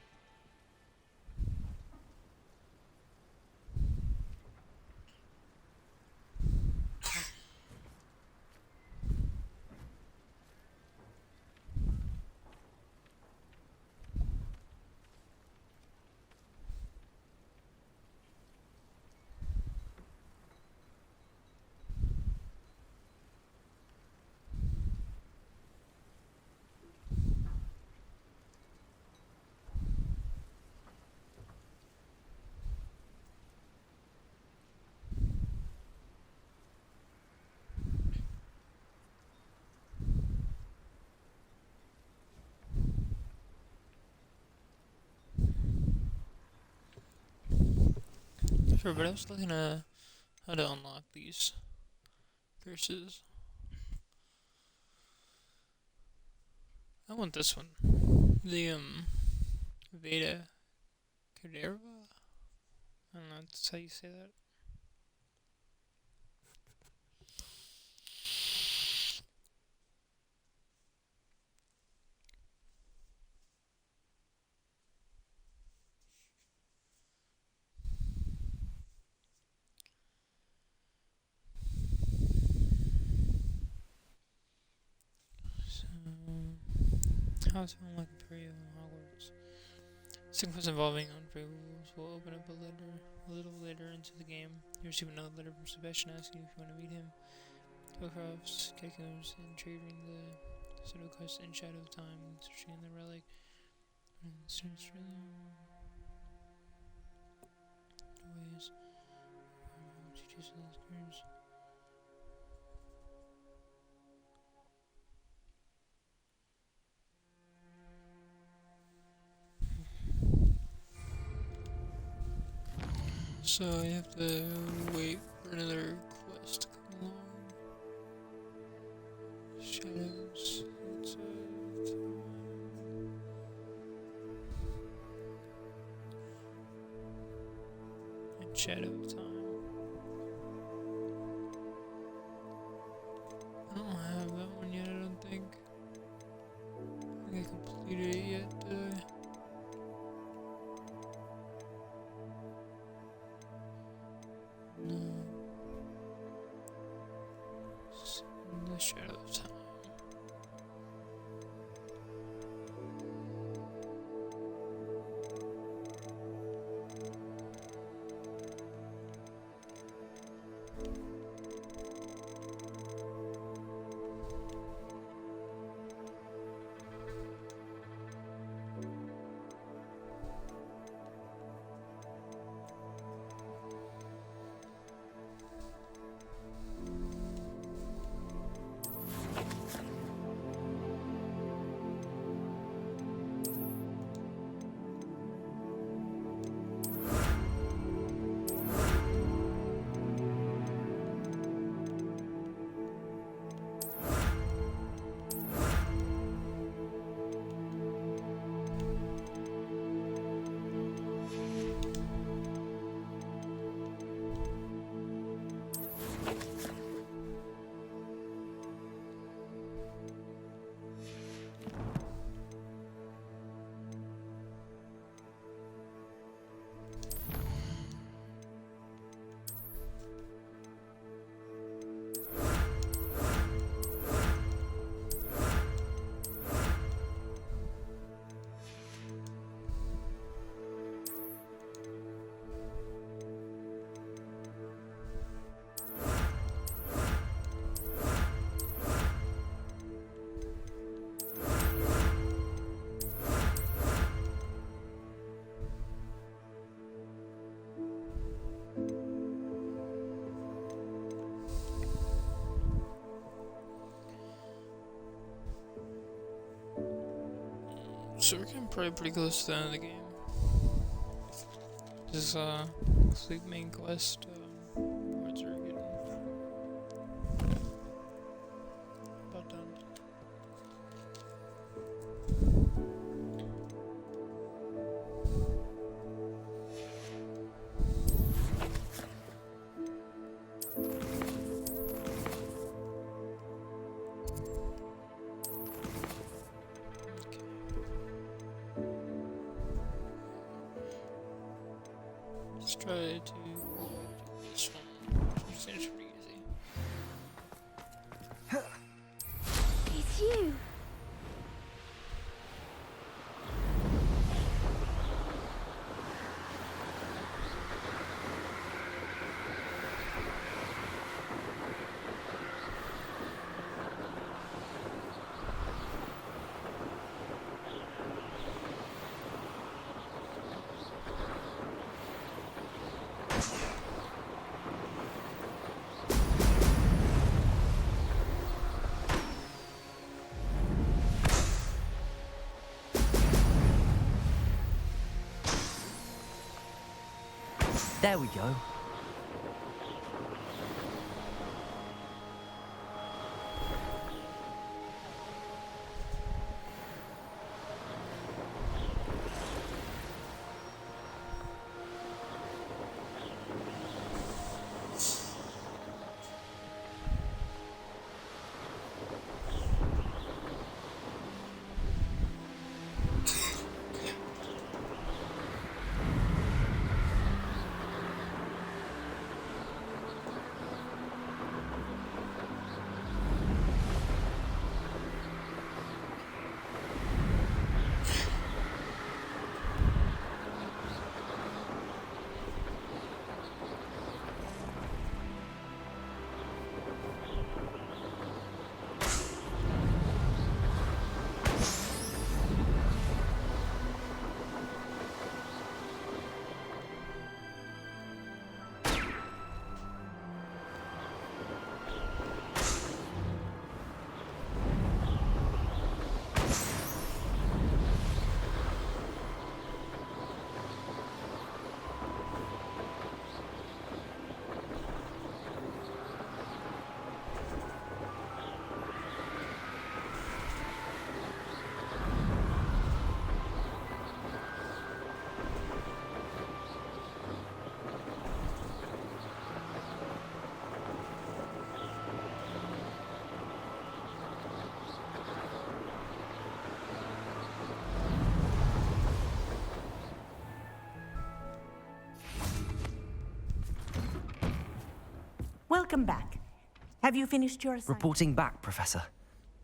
Sure, but I was looking at how to unlock these curses. I want this one. The Veda Caderva? I don't know, that's how you say that. So, how to unlock Imperial Hogwarts? Sequence involving unfavorable rules will open up a little later into the game. You receive another letter from Sebastian asking you if you want to meet him. Spellcrafts, catacombs, and trading the sort of quest in Shadow of Time, searching in the relic. And search for them. Ways. Teaches listeners. So I have to wait for another quest to come along. Shadows. And Shadow of Time. I don't have that one yet, I don't think. I think I completed it yet, did I? No. It's in the Shadow of Time. So we're getting probably pretty close to the end of the game. This is complete main quest. Rewards are getting about done. Let's try to do this one, which seems pretty easy. It's you. There we go. Welcome back. Have you finished your assignment? Reporting back, Professor.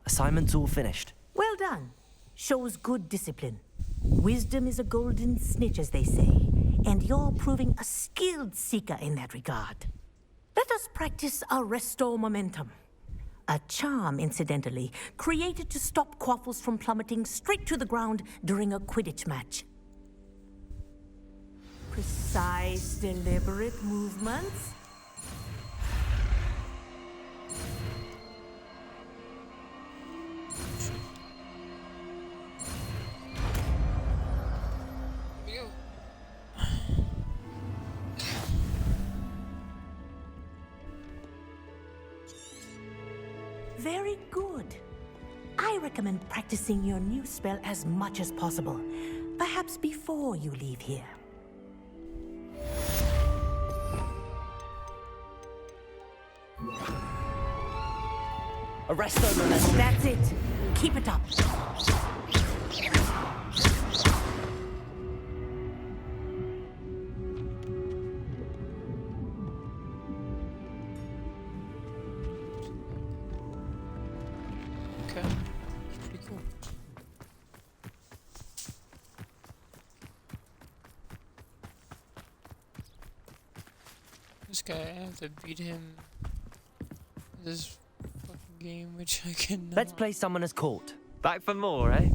Assignment's all finished. Well done. Shows good discipline. Wisdom is a golden snitch, as they say, and you're proving a skilled seeker in that regard. Let us practice our restore momentum. A charm, incidentally, created to stop Quaffles from plummeting straight to the ground during a Quidditch match. Precise, deliberate movements. Very good. I recommend practicing your new spell as much as possible, perhaps before you leave here. Arrest them, Melissa. That's it. Keep it up. Okay. Pretty cool. This guy, I have to beat him. This fucking game, which I cannot. Let's play Summoner's Court. Back for more, eh?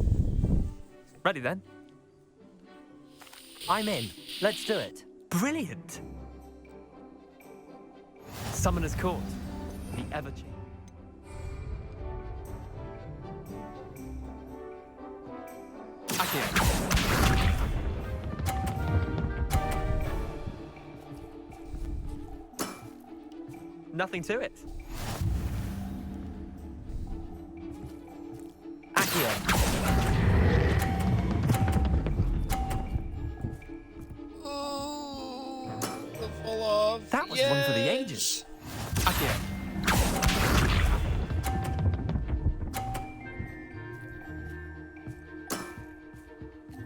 Ready then? I'm in. Let's do it. Brilliant. Summoner's Court. The ever-changing. Nothing to it. Accio. Oh, the fall off. That was one for the ages. Accio.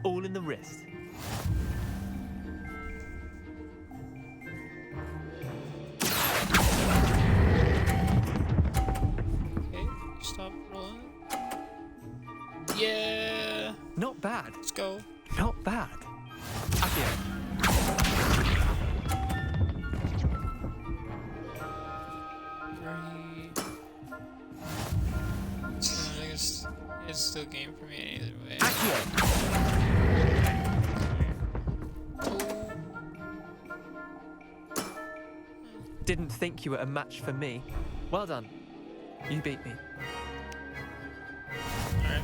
All in the wrist. Stop rolling. Yeah. Not bad. Let's go. Not bad. Accio. So I guess it's still game for me either way. Didn't think you were a match for me. Well done. You beat me. Alright.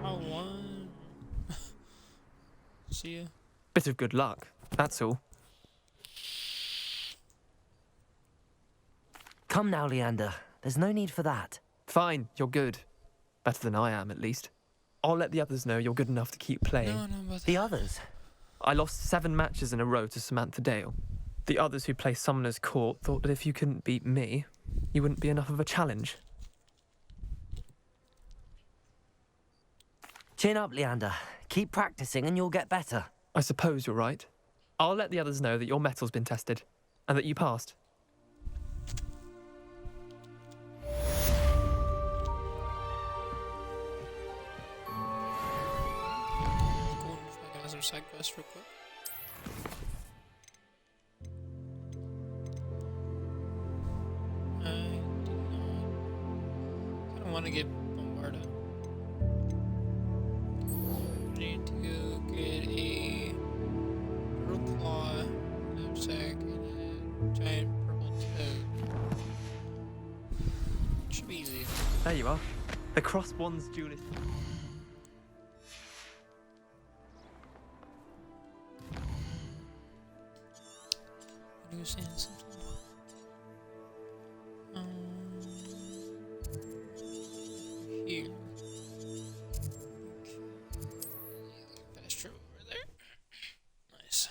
I won. See ya. Bit of good luck, that's all. Come now, Leander. There's no need for that. Fine, you're good. Better than I am, at least. I'll let the others know you're good enough to keep playing. The others? I lost 7 matches in a row to Samantha Dale. The others who play Summoner's Court thought that if you couldn't beat me, you wouldn't be enough of a challenge. Chin up, Leander. Keep practicing and you'll get better. I suppose you're right. I'll let the others know that your metal's been tested, and that you passed. Some side quests real quick. I don't want to get bombarded. I need to get a turtle claw, knapsack, and a giant purple toad. Should be easy. There you are. The Crosswands duelist. He was saying something. Here. Fast travel over there. Nice.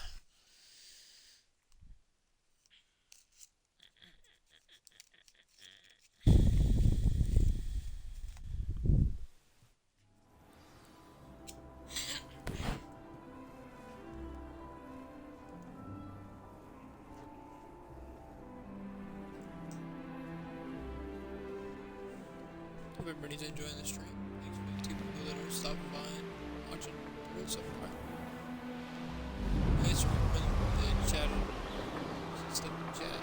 everybody's enjoying the stream. Thanks for the 2 people that are stopping by and watching it so far. Thanks for the chat. Stuff in the chat.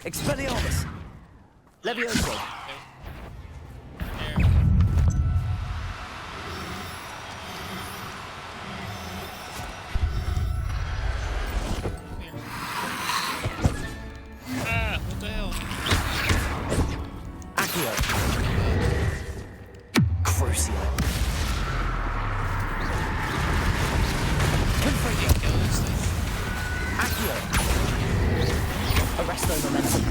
Expelliarmus! Levioso! Ah, what the hell? Accio! Crucio! Confringo! Accio! Arresto momentum!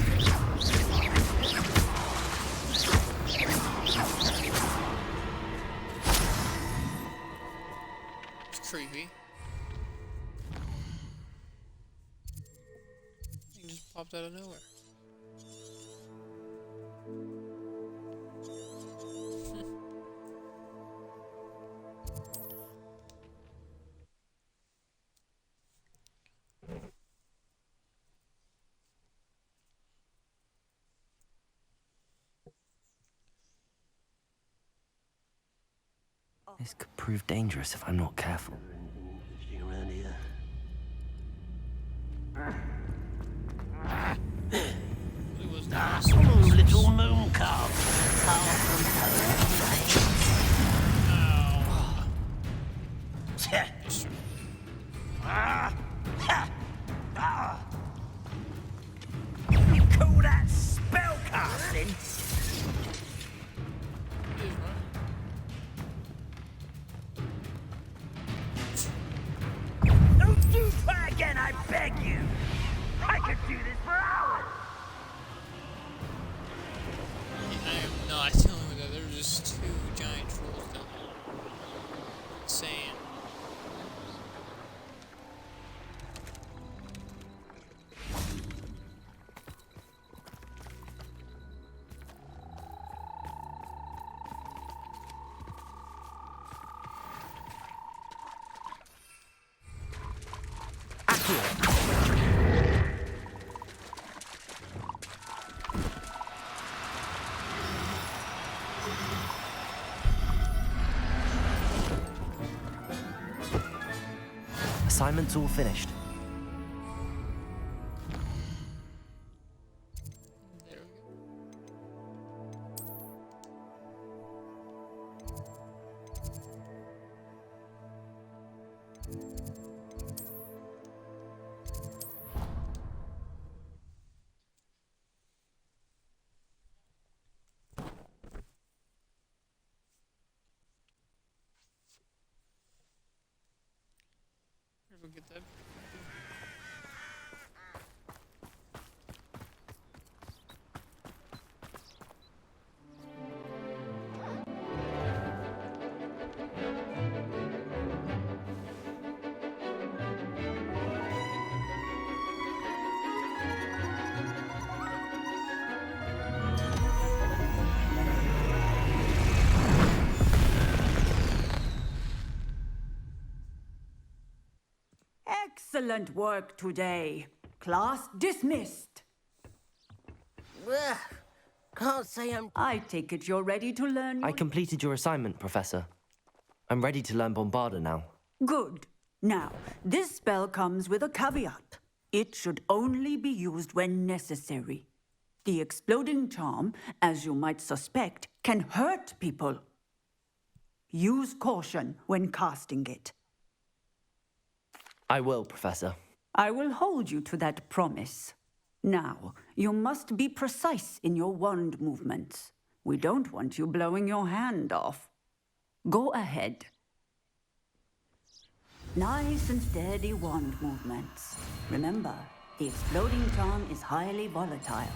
It's creepy. He just popped out of nowhere. This could prove dangerous if I'm not careful. Around here. Oh, little moon calf. Far from home. You call that spell casting? Don't you try again, I beg you! I could do this for hours! I am not dealing with that. There were just 2 giant trolls down there. Insane. Assignment's all finished. There we go. We'll get that. Excellent work today. Class dismissed. Ugh, can't say I'm... I take it you're ready to learn I completed your assignment, Professor. I'm ready to learn Bombarda now. Good. Now, this spell comes with a caveat. It should only be used when necessary. The exploding charm, as you might suspect, can hurt people. Use caution when casting it. I will, Professor. I will hold you to that promise. Now, you must be precise in your wand movements. We don't want you blowing your hand off. Go ahead. Nice and steady wand movements. Remember, the exploding charm is highly volatile.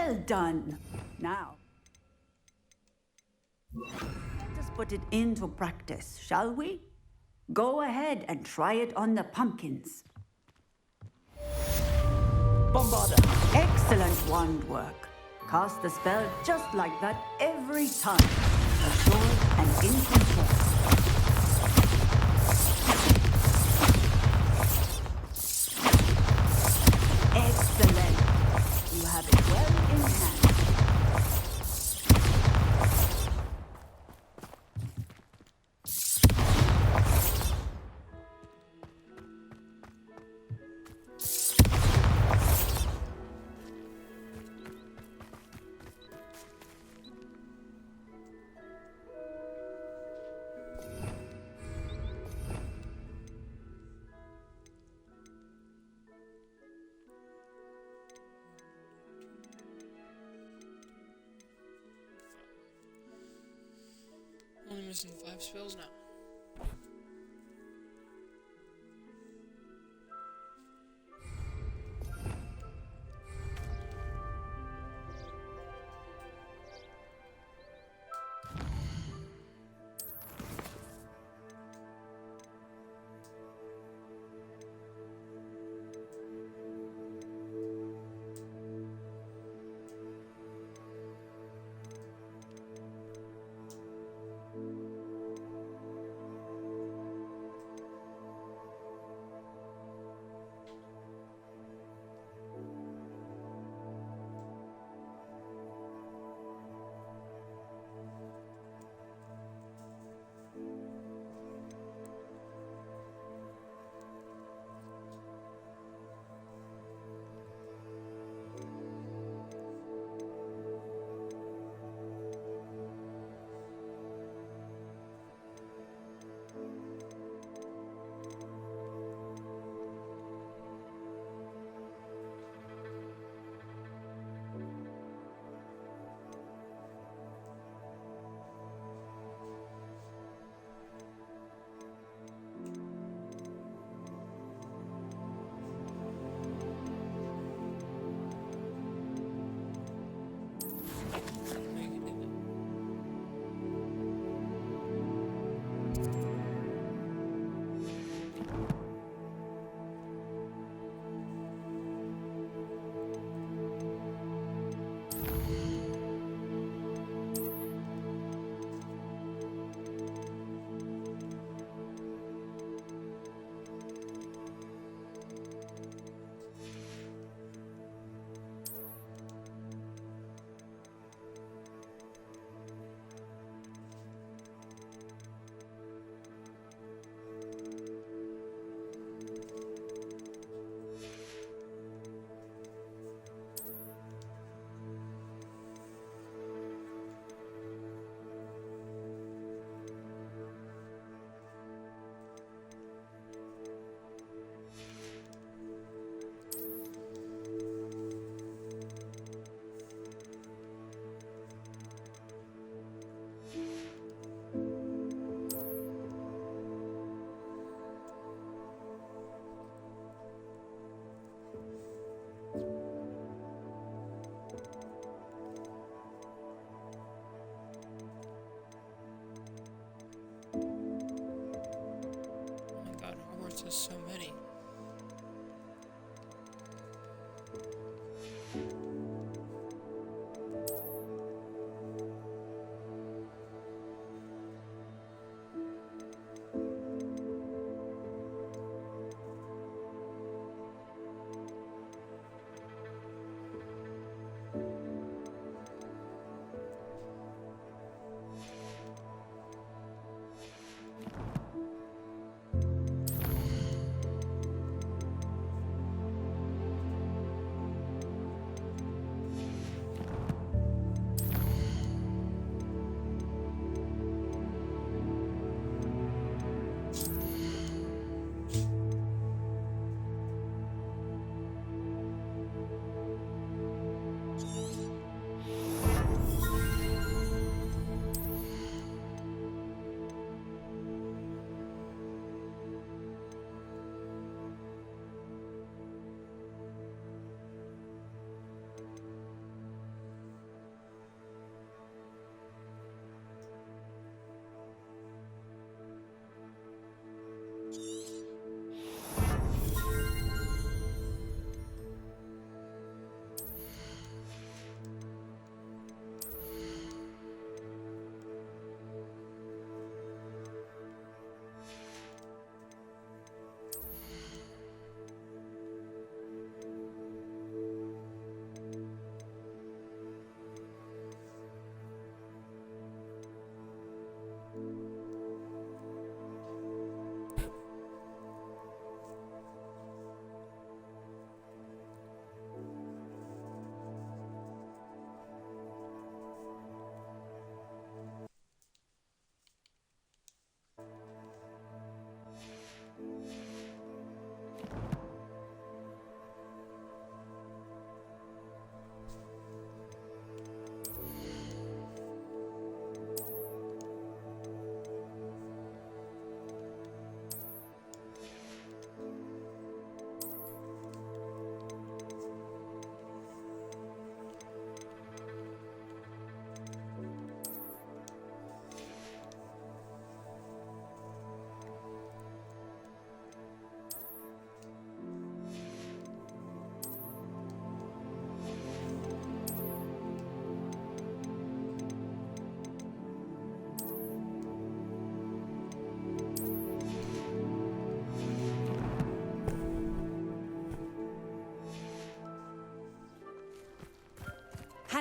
Well done. Now, let us put it into practice, shall we? Go ahead and try it on the pumpkins. Bombarda. Excellent wand work. Cast the spell just like that every time. Assured and in control. Excellent. You have it well in hand. Only missing 5 spells now. There's so many.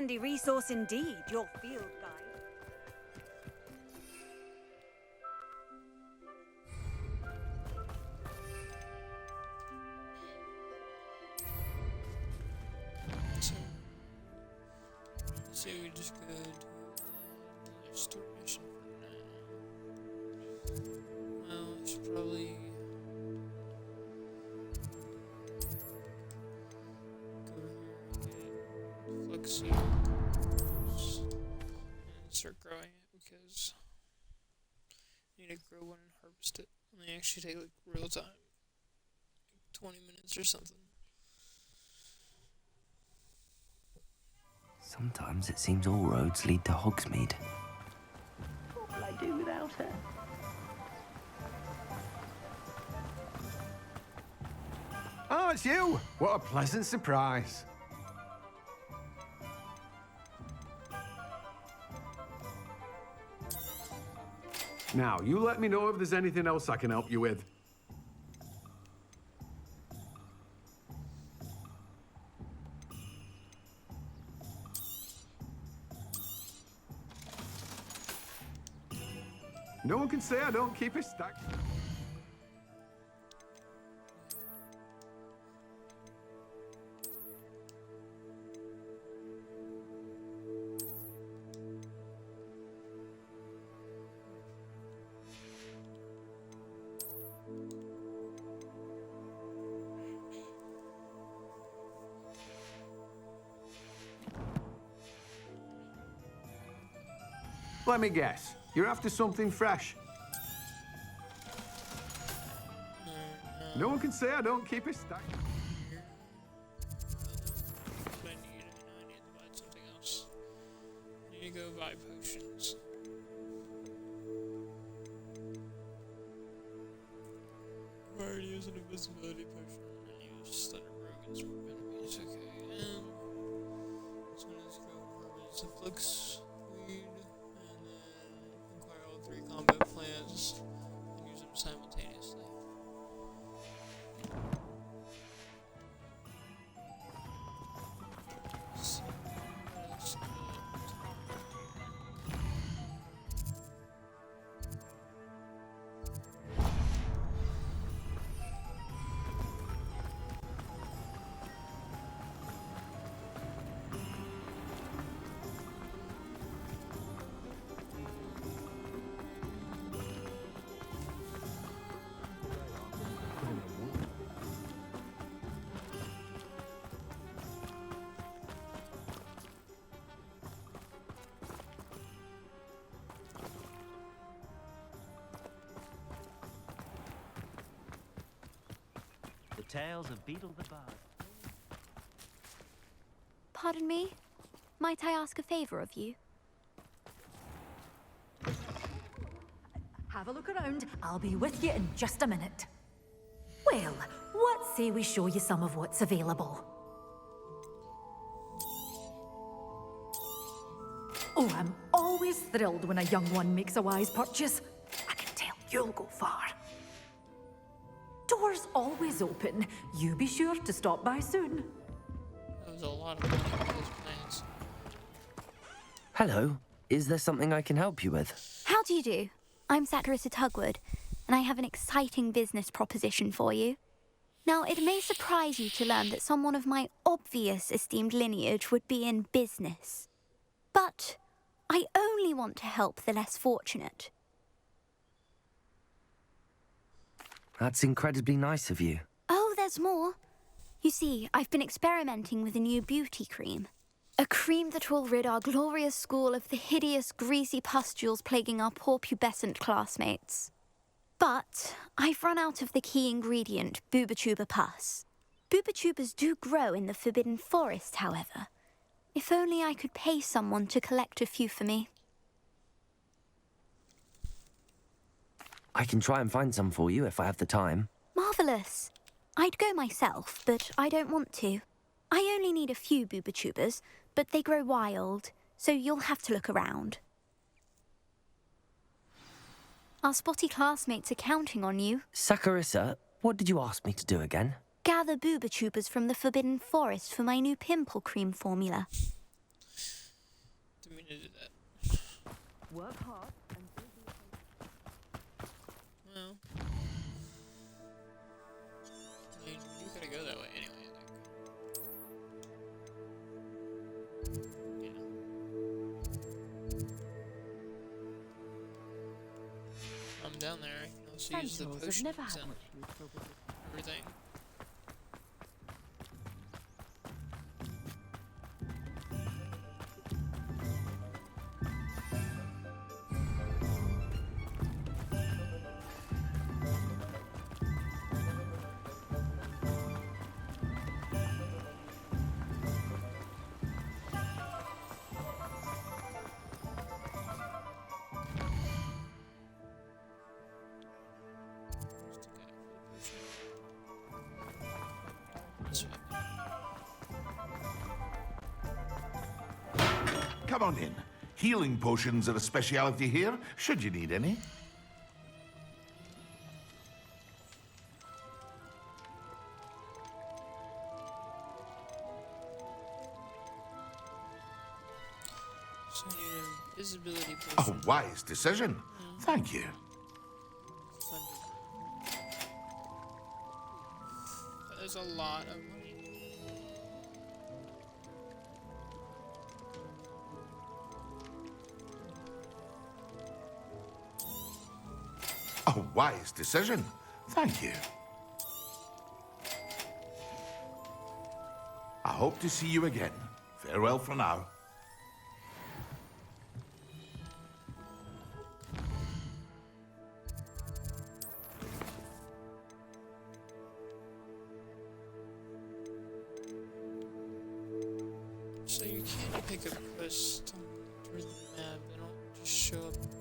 handy resource indeed, your field guide. So we just go to the store mission for now. Well, I should probably go here and get flux seed and start growing it because I need to grow one and harvest it. And they actually take like real time, like 20 minutes or something. Sometimes it seems all roads lead to Hogsmeade. What will I do without her? Oh, it's you! What a pleasant surprise. Now, you let me know if there's anything else I can help you with. No one can say I don't keep a stack. Let me guess. You're after something fresh. No one can say I don't keep a stack. I need to buy something else. I need to go buy potions. I already used an invisibility potion. I used Thunder Brogan's enemies. Okay, and so let's go harvest the flux weed and then acquire all 3 combat plants and use them simultaneously. So, that's good. The tales of Beetle the Bard. Pardon me? Might I ask a favor of you? Have a look around. I'll be with you in just a minute. Well, what say we show you some of what's available? Oh, I'm always thrilled when a young one makes a wise purchase. I can tell you'll go far. Doors always open. You be sure to stop by soon. That was a lot of money for those plants. Hello. Is there something I can help you with? How do you do? I'm Satirissa Tugwood, and I have an exciting business proposition for you. Now, it may surprise you to learn that someone of my obvious esteemed lineage would be in business. But I only want to help the less fortunate. That's incredibly nice of you. Oh, there's more. You see, I've been experimenting with a new beauty cream. A cream that will rid our glorious school of the hideous, greasy pustules plaguing our poor pubescent classmates. But I've run out of the key ingredient, Booba-Tuba pus. Booba-Tubas do grow in the Forbidden Forest, however. If only I could pay someone to collect a few for me. I can try and find some for you if I have the time. Marvellous. I'd go myself, but I don't want to. I only need a few Booba-Tubas, but they grow wild, so you'll have to look around. Our spotty classmates are counting on you. Saccharissa, what did you ask me to do again? Gather Booba-Tubas from the Forbidden Forest for my new pimple cream formula. to do that. Work hard and Well, I mean, you gotta go that way anyway. I'm down there. I can also use the Centaurs potions have never had and much use for everything. Come on in. Healing potions are a speciality here, should you need any. So I need an invisibility A potion. wise decision. Thank you. That is a lot of money. A wise decision. Thank you. I hope to see you again. Farewell for now. So you can't pick up quests through the map. They don't just show up on the map.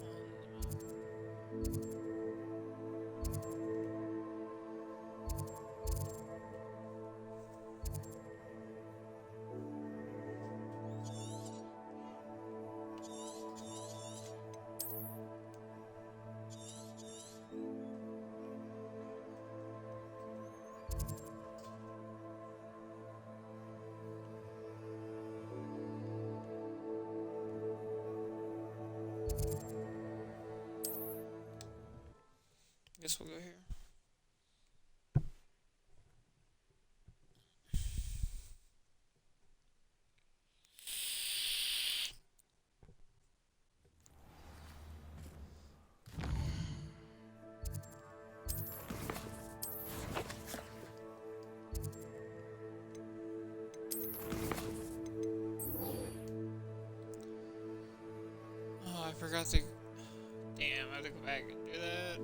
Guess we'll go here. Oh, I forgot to. Damn, I have to go back and do that.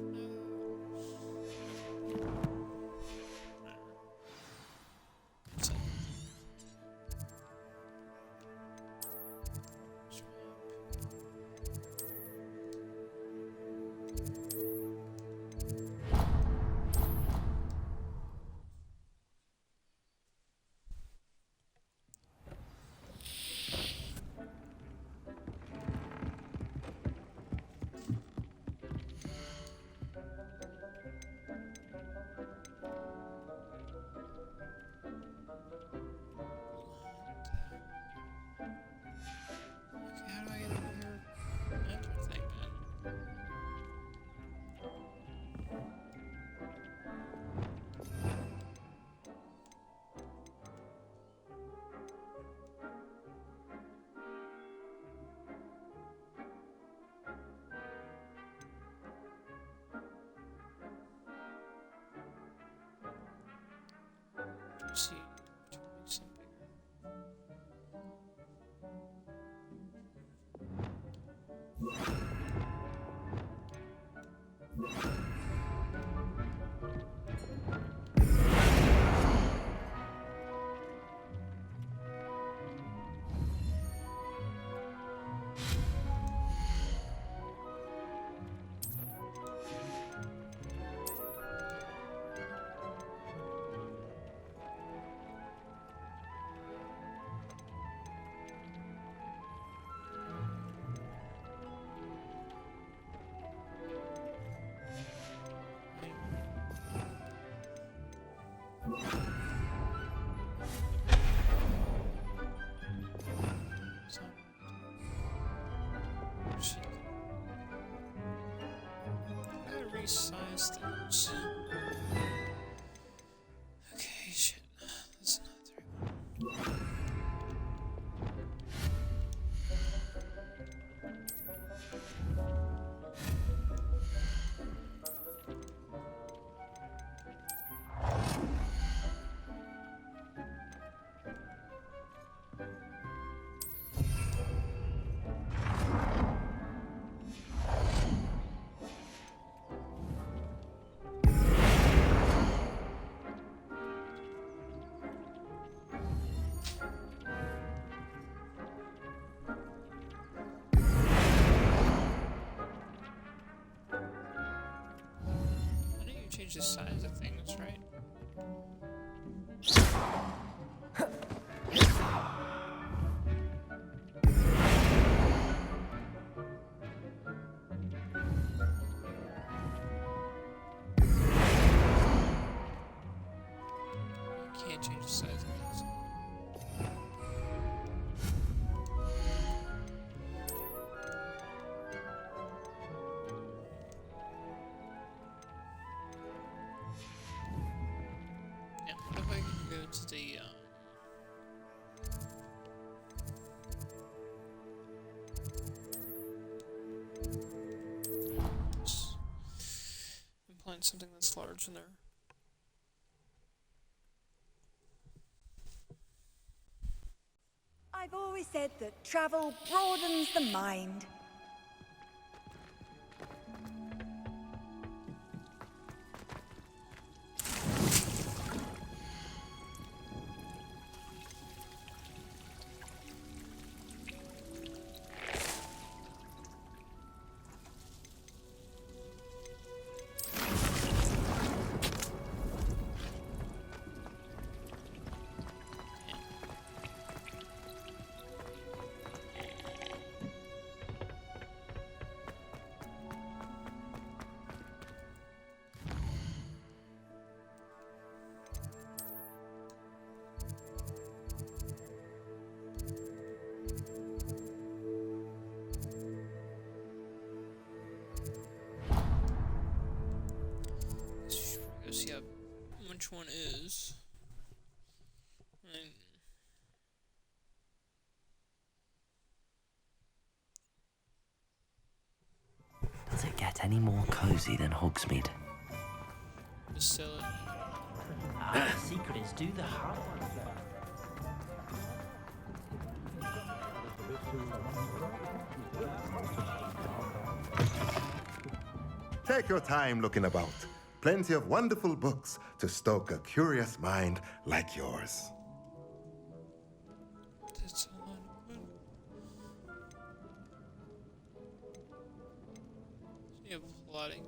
resize those. Okay, shit. That's not the right one. Change the size of things, right? You can't change the size of things. What if I can go to the, implant something that's large in there? I've always said that travel broadens the mind. Go see how which one is. And Does it get any more cozy than Hogsmeade? just sell it. The secret is do the hard one Take your time looking about. Plenty of wonderful books to stoke a curious mind like yours. That's a lot of money. So you have plotting.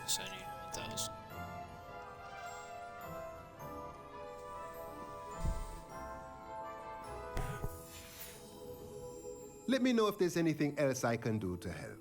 So I need 1,000. Let me know if there's anything else I can do to help.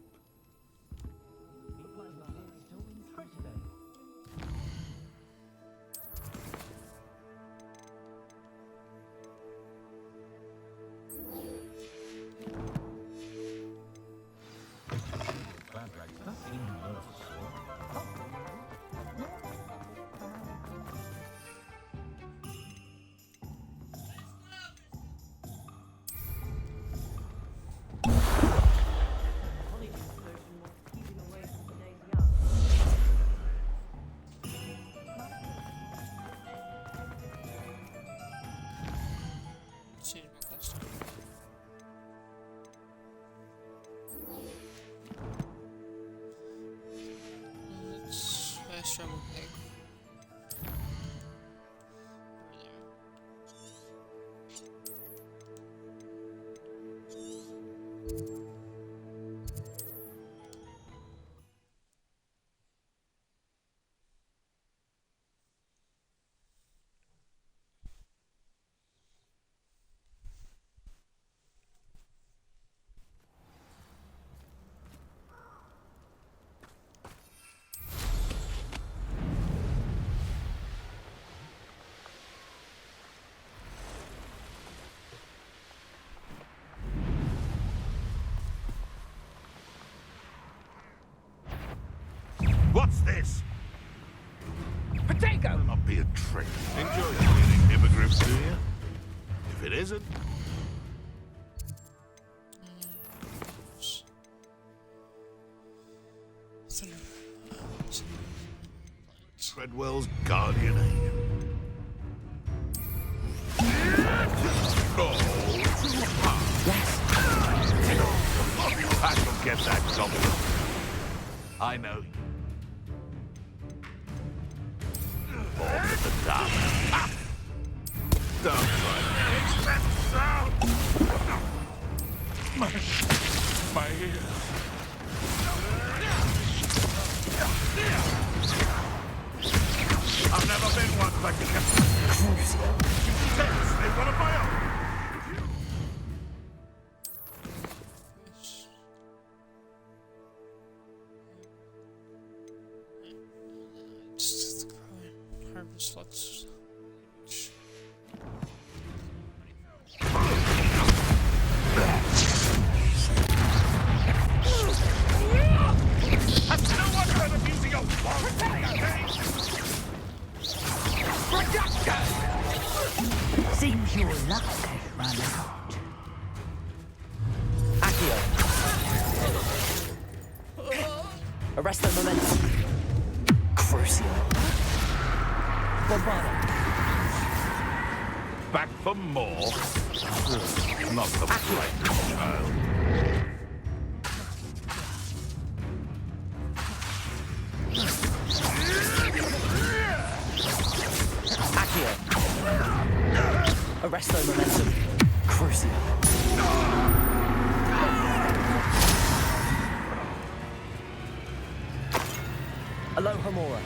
Change my costume. Let's fast travel pick. What's this? Potato! Will not be a trick. Enjoy cleaning hippogriffs, do you? If it isn't, Treadwell's guardian angel. I shall get that goblin. I know you. Born with the dark. Ah! Don't try to fix that sound. My ears. I've never been one like this. They one of my own. Just harvest lots. That's no one heard of using your wand, Seems your luck has run out. Accio. Arrest the momentum. Crucio. Bombarda. Back for more? Not the flame, child. Accio. Arresto momentum. Crucio. Alohomora.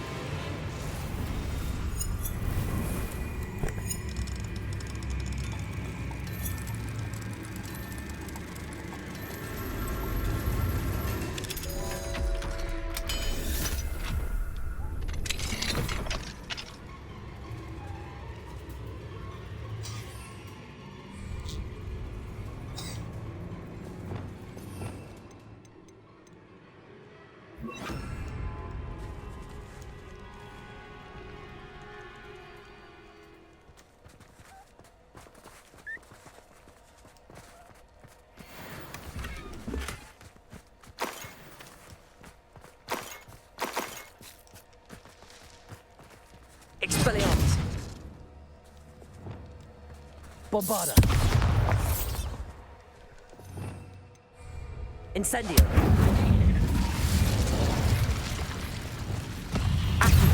Expelliarmus. Bombarda. Incendio. Accio.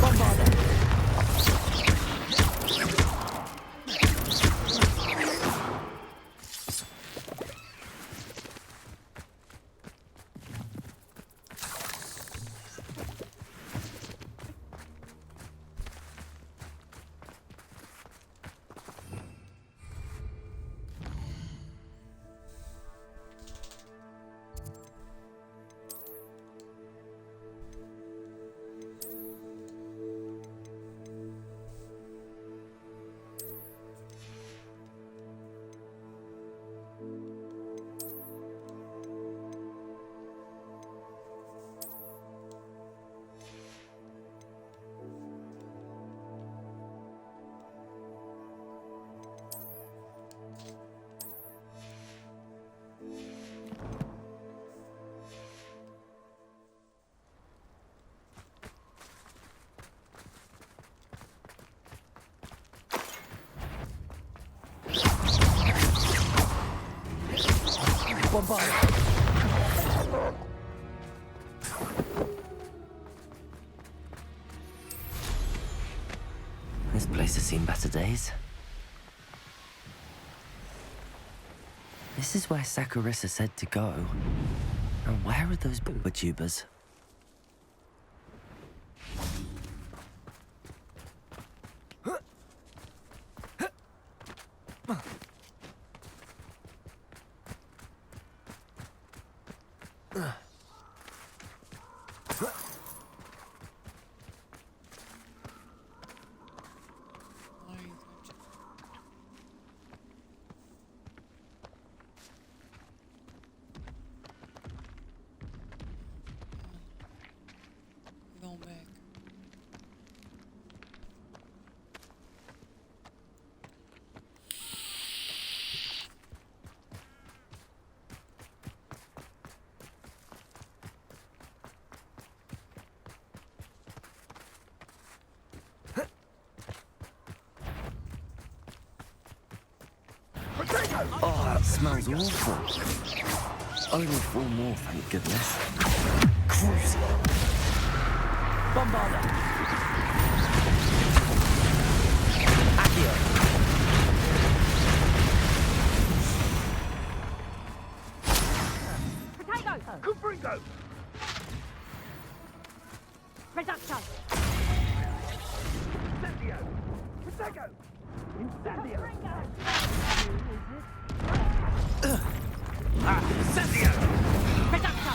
Bombarda. Bombarda. This place has seen better days. This is where Saccharissa said to go. And where are those booba tubers? Oh, that smells awful. Only 4 more, thank goodness. Cruising. Bombarda. Accio. Potato. Confringo. Reducto. Incendio. Potato. Incendio. Incendio. Reducto.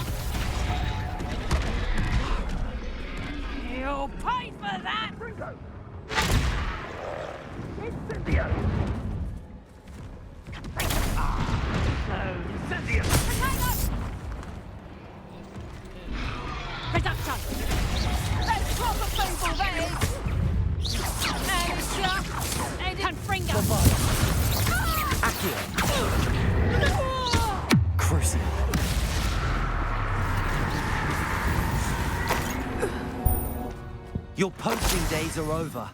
You'll pay for that! Ringo! Incendio! Incendio! Potato! Reducto! Let's drop a feeble there! Alicia! And Confringo! Accio. Cruising. Your poaching days are over.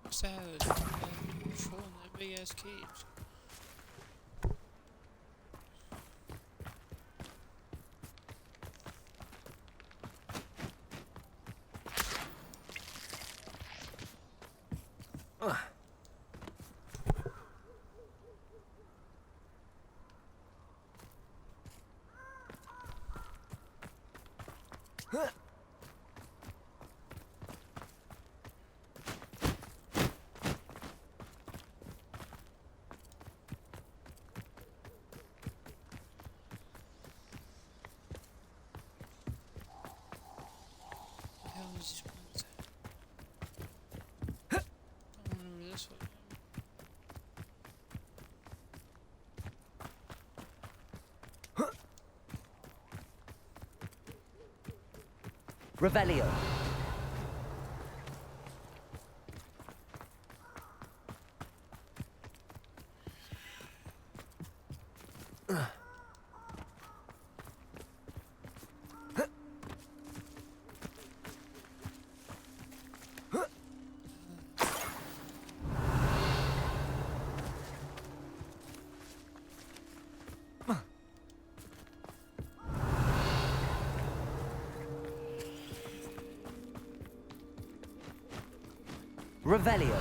What's that? Controlling that big ass cage. Revelio. Revelio.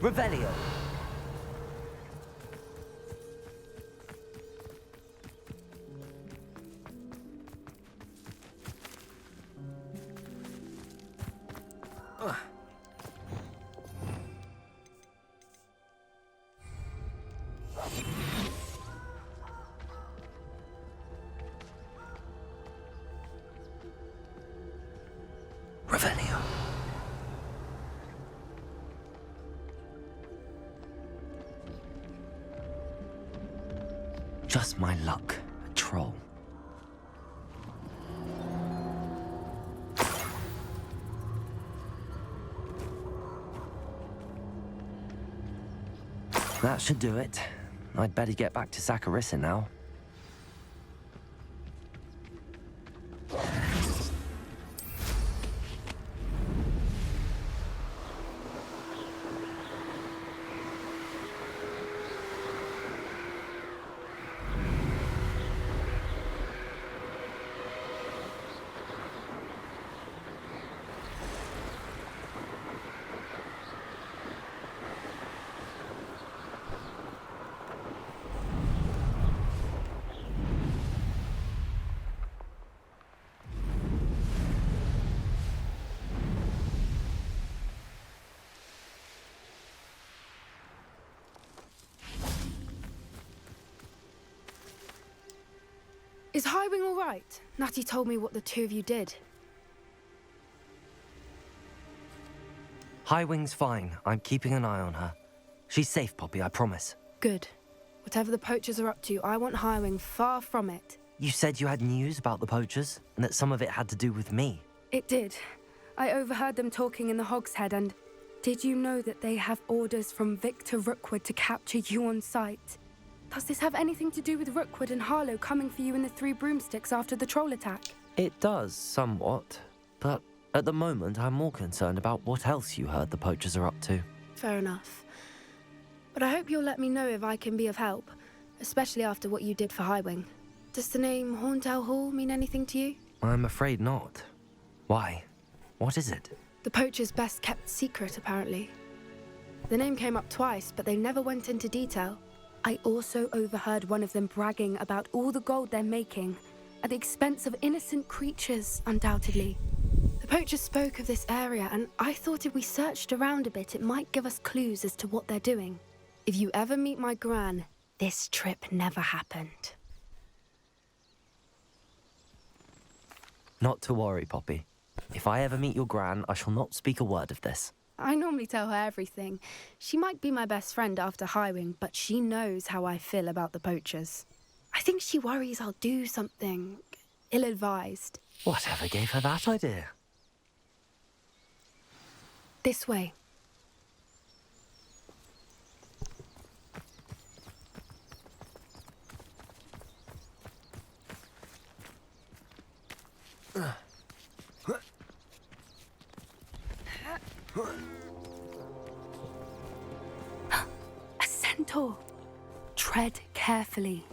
Revelio. Revelio. Just my luck, a troll. That should do it. I'd better get back to Saccharissa now. Is Highwing all right? Natty told me what the two of you did. Highwing's fine. I'm keeping an eye on her. She's safe, Poppy, I promise. Good. Whatever the poachers are up to, I want Highwing far from it. You said you had news about the poachers, and that some of it had to do with me. It did. I overheard them talking in the Hogshead, and did you know that they have orders from Victor Rookwood to capture you on sight? Does this have anything to do with Rookwood and Harlow coming for you in the Three Broomsticks after the troll attack? It does, somewhat. But at the moment, I'm more concerned about what else you heard the poachers are up to. Fair enough. But I hope you'll let me know if I can be of help, especially after what you did for Highwing. Does the name Horntail Hall mean anything to you? I'm afraid not. Why? What is it? The poacher's best kept secret, apparently. The name came up twice, but they never went into detail. I also overheard one of them bragging about all the gold they're making, at the expense of innocent creatures, undoubtedly. The poacher spoke of this area, and I thought if we searched around a bit, it might give us clues as to what they're doing. If you ever meet my gran, this trip never happened. Not to worry, Poppy. If I ever meet your gran, I shall not speak a word of this. I normally tell her everything. She might be my best friend after Highwing, but she knows how I feel about the poachers. I think she worries I'll do something ill-advised. Whatever gave her that idea? This way. A centaur. Tread carefully.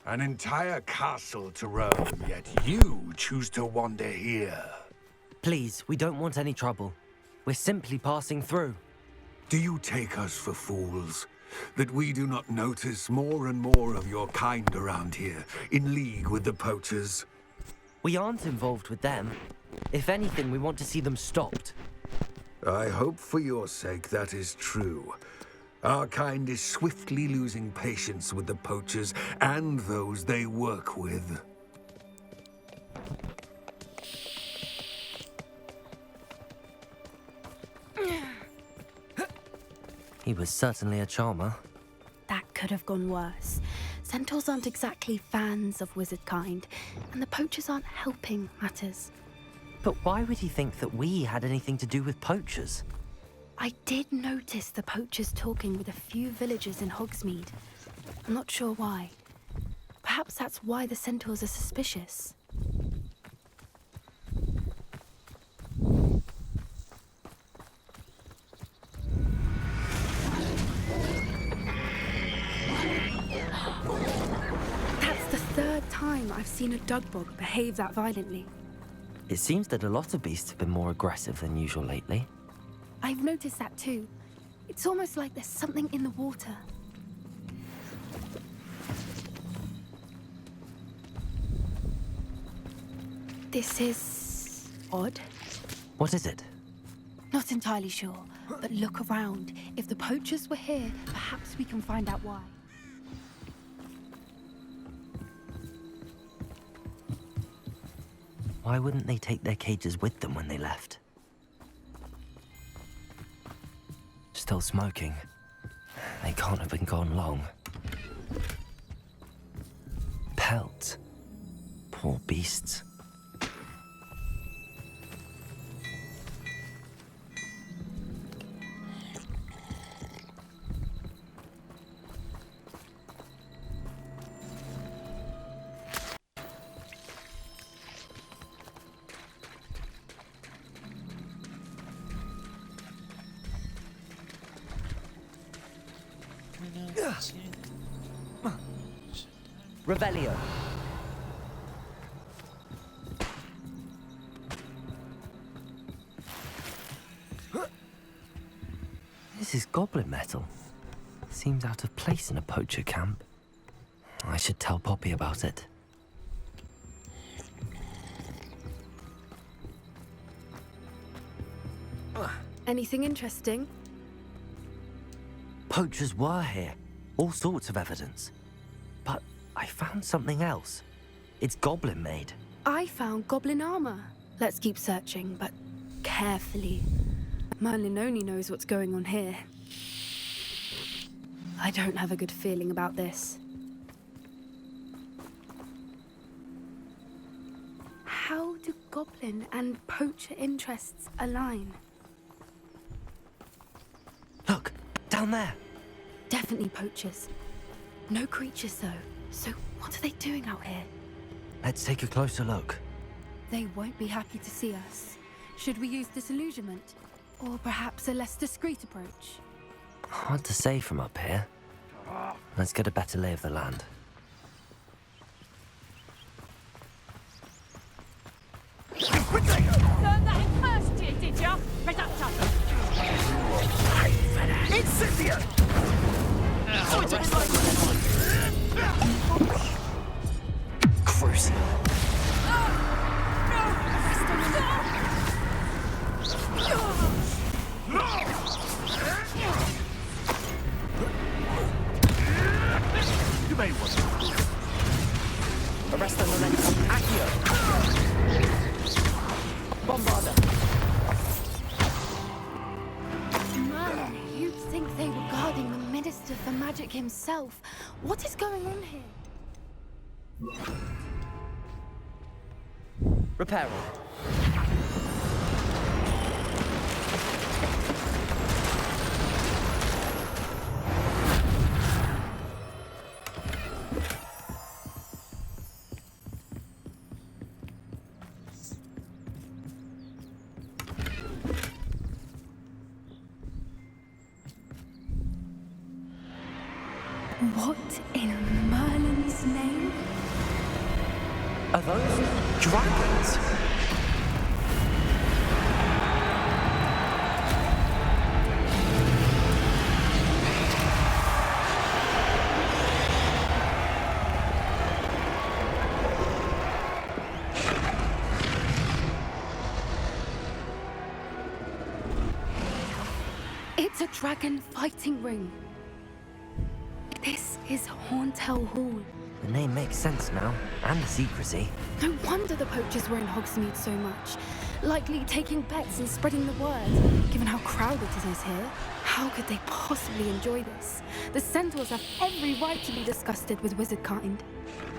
An entire castle to roam, yet you choose to wander here. Please, we don't want any trouble. We're simply passing through. Do you take us for fools? That we do not notice more and more of your kind around here, in league with the poachers? We aren't involved with them. If anything, we want to see them stopped. I hope for your sake that is true. Our kind is swiftly losing patience with the poachers and those they work with. He was certainly a charmer. That could have gone worse. Centaurs aren't exactly fans of wizard kind, and the poachers aren't helping matters. But why would he think that we had anything to do with poachers? I did notice the poachers talking with a few villagers in Hogsmeade. I'm not sure why. Perhaps that's why the centaurs are suspicious. That's the third time I've seen a dugbog behave that violently. It seems that a lot of beasts have been more aggressive than usual lately. I've noticed that too. It's almost like there's something in the water. This is odd. What is it? Not entirely sure, but look around. If the poachers were here, perhaps we can find out why. Why wouldn't they take their cages with them when they left? Still smoking. They can't have been gone long. Pelts. Poor beasts. Revelio. This is goblin metal. Seems out of place in a poacher camp. I should tell Poppy about it. Anything interesting? Poachers were here. All sorts of evidence. But I found something else. It's goblin made. I found goblin armor. Let's keep searching, but carefully. Merlin only knows what's going on here. I don't have a good feeling about this. How do goblin and poacher interests align? Look, down there. Definitely poachers. No creatures, though. So what are they doing out here? Let's take a closer look. They won't be happy to see us. Should we use disillusionment? Or perhaps a less discreet approach? Hard to say from up here. Let's get a better lay of the land. Learn that in first year, did ya? Reductor! Incipient! Cruising. You may want to. Arrest the momentum. Accio. Bombarder. Merlin, you'd think they were guarding the Minister for Magic himself. What is going on here? Repairing. What in Merlin's name? Are those dragons? It's a dragon fighting ring. This is Hauntel Hall. The name makes sense now, and the secrecy. No wonder the poachers were in Hogsmeade so much. Likely taking bets and spreading the word. Given how crowded it is here, how could they possibly enjoy this? The centaurs have every right to be disgusted with wizard kind.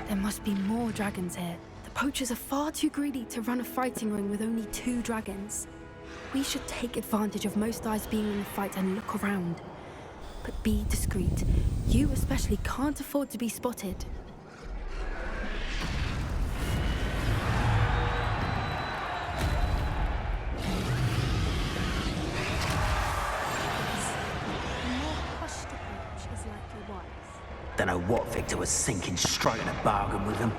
There must be more dragons here. The poachers are far too greedy to run a fighting ring with only 2 dragons. We should take advantage of most eyes being in the fight and look around. But be discreet. You especially can't afford to be spotted. Don't know what Victor was thinking, striking a bargain with them.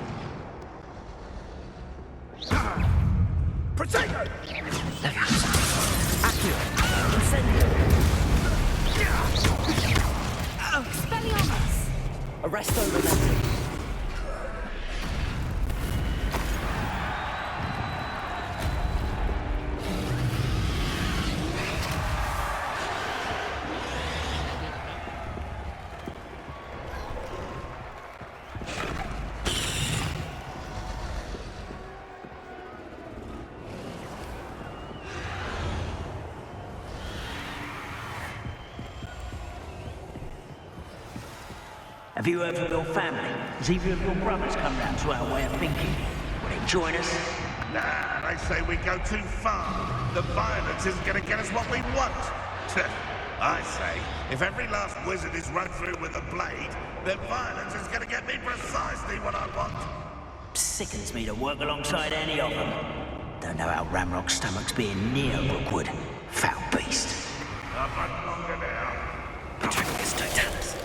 Protego! Accio! Incendio! Expelliarmus! Arresto momentum. Have you heard from your family? Has either of your brothers come round to our way of thinking? Will they join us? Nah, they say we go too far. The violence isn't going to get us what we want. I say, if every last wizard is run through with a blade, then violence is going to get me precisely what I want. Sickens me to work alongside any of them. Don't know how Ramrock's stomach's being near Rookwood. Foul beast. Not much longer now. The dragon gets to tell us.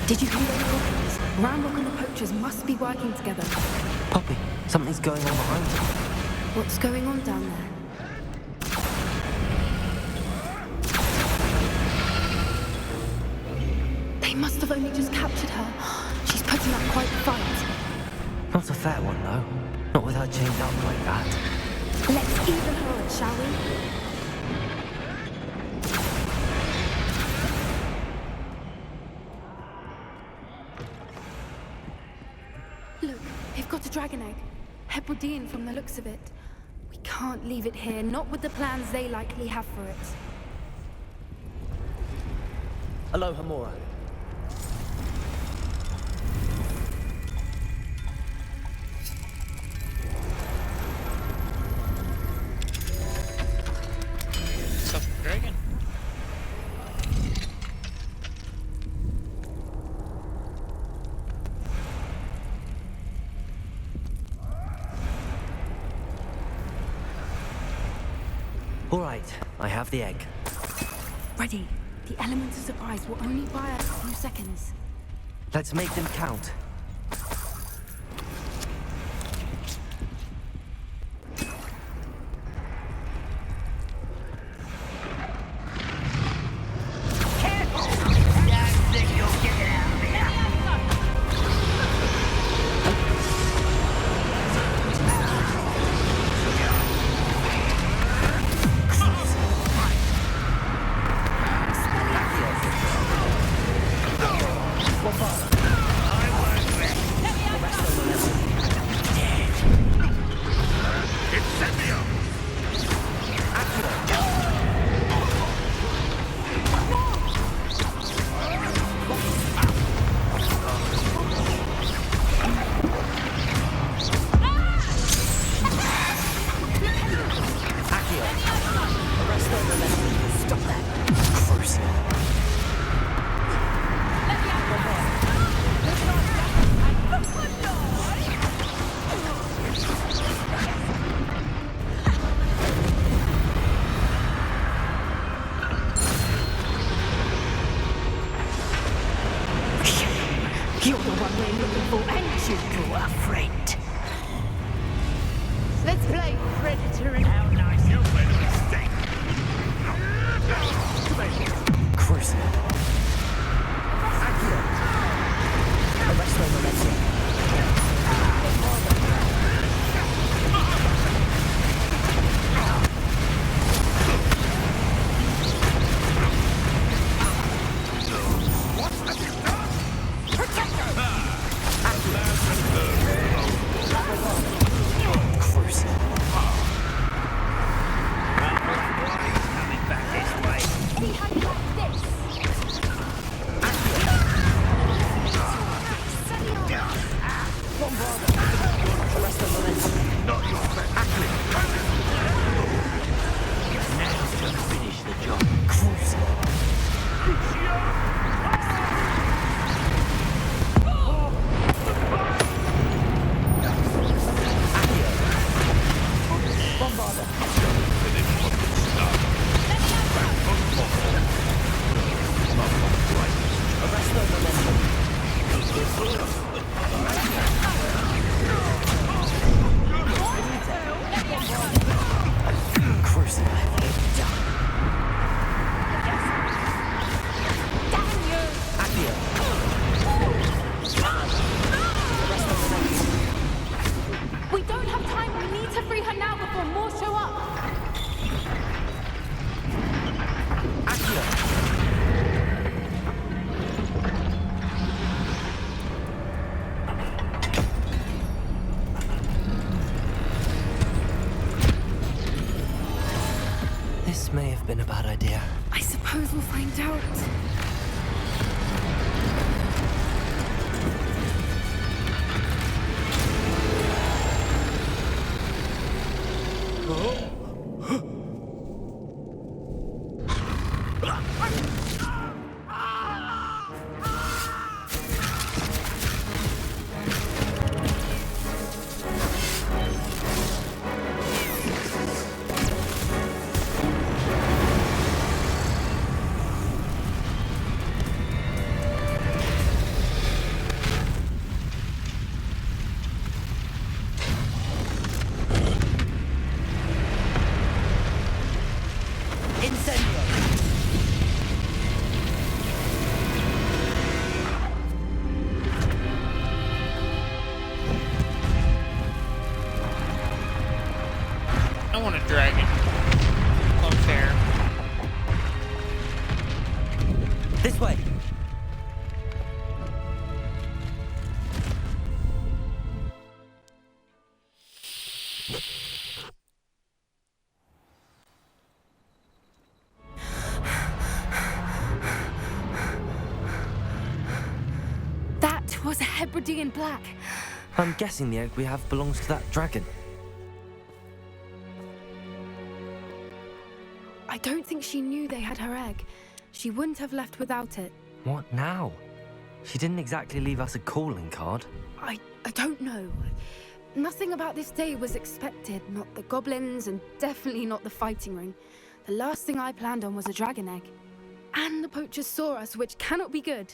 Did you hear the goblins? Ramrock and the poachers must be working together. Poppy, something's going on behind you. What's going on down there? They must have only just captured her. She's putting up quite the fight. Not a fair one, though. Not with her chained up like that. Let's even her odds, shall we? Look, they've got a dragon egg. Hebridean from the looks of it. We can't leave it here, not with the plans they likely have for it. Aloha, Mora. Stuff the dragon. All right, I have the egg. Ready. The element of surprise will only buy us a few seconds. Let's make them count. You're the one we're looking for, and you, poor friend. Let's play Predator and... How nice. You made a mistake. Cruising. Arrest their momentum. We don't have time. We need to free her now before more show up. This may have been a bad idea. I suppose we'll find out. I want a dragon. Unfair. This way. That was a Hebridean black. I'm guessing the egg we have belongs to that dragon. I don't think she knew they had her egg. She wouldn't have left without it. What now? She didn't exactly leave us a calling card. I don't know. Nothing about this day was expected. Not the goblins, and definitely not the fighting ring. The last thing I planned on was a dragon egg. And the poachers saw us, which cannot be good.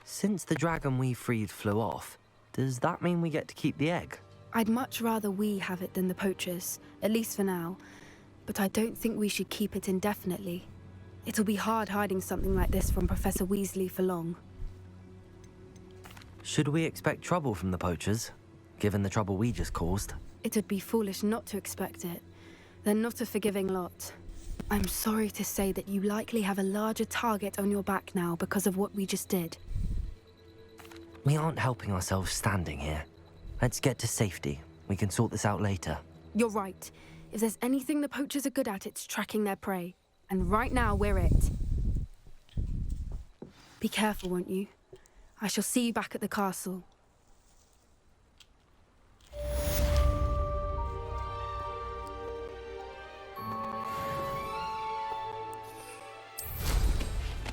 Since the dragon we freed flew off, does that mean we get to keep the egg? I'd much rather we have it than the poachers, at least for now. But I don't think we should keep it indefinitely. It'll be hard hiding something like this from Professor Weasley for long. Should we expect trouble from the poachers, given the trouble we just caused? It'd be foolish not to expect it. They're not a forgiving lot. I'm sorry to say that you likely have a larger target on your back now because of what we just did. We aren't helping ourselves standing here. Let's get to safety. We can sort this out later. You're right. If there's anything the poachers are good at, it's tracking their prey. And right now, we're it. Be careful, won't you? I shall see you back at the castle.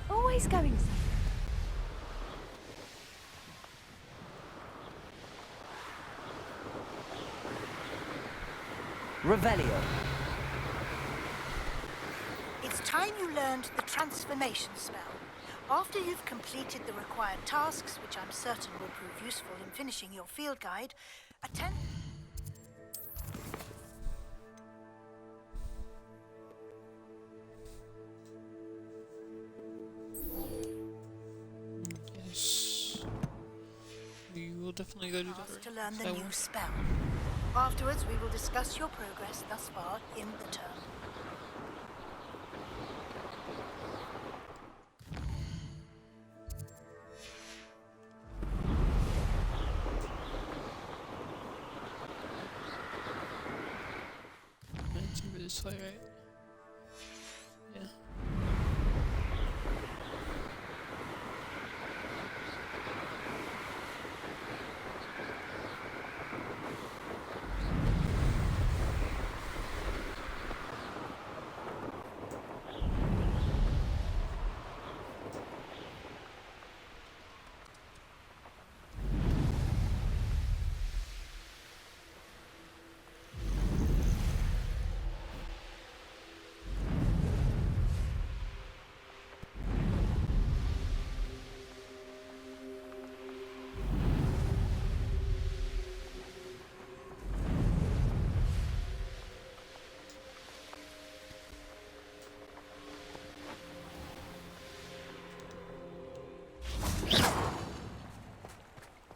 Always going somewhere. Revelio. It's time you learned the transformation spell. After you've completed the required tasks, which I'm certain will prove useful in finishing your field guide, attend... Yes. We will definitely go do that. to learn the new spell. Afterwards, we will discuss your progress thus far in the term. It's over this way, right? Yeah.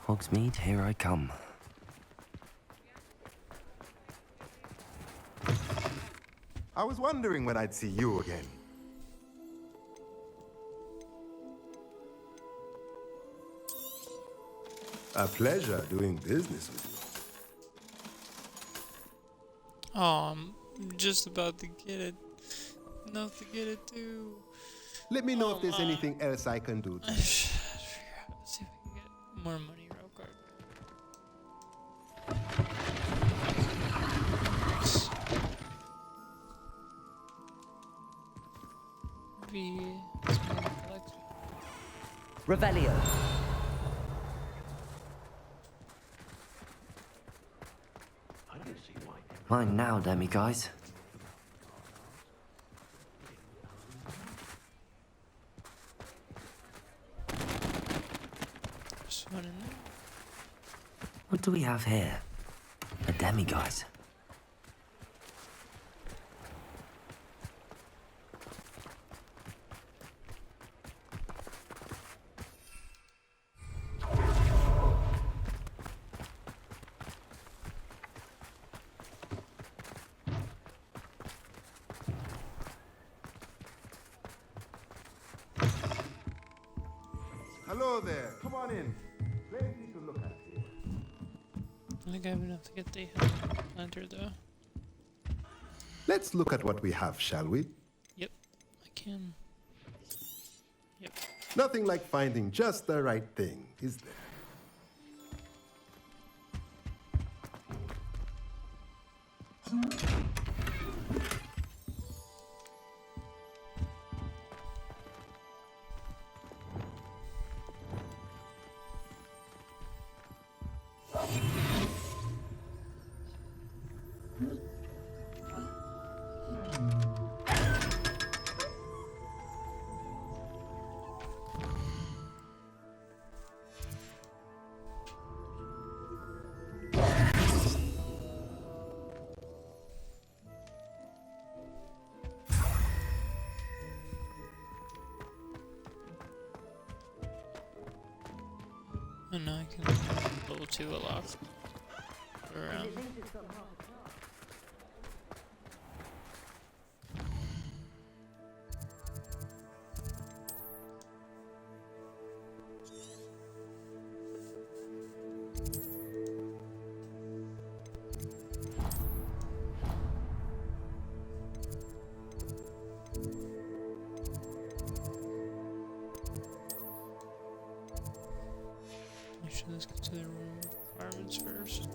Hogsmeade, here I come. I was wondering when I'd see you again. A pleasure doing business with you. Oh, I'm just about to get it. Enough to get it too. Let me know if there's anything else I can do. Let's see if I can get more money real quick. Maybe it's more collection. Revelio. Mine now, Demi guys. There's one in there. What do we have here? A demiguise. Hello there. Come on in. Plenty to look at here. I think I have enough to get the lantern though. Let's look at what we have, shall we? Yep, I can. Yep. Nothing like finding just the right thing, is there? Oh no, I can level 2 a lot. Around. Actually, let's get to the room requirements first.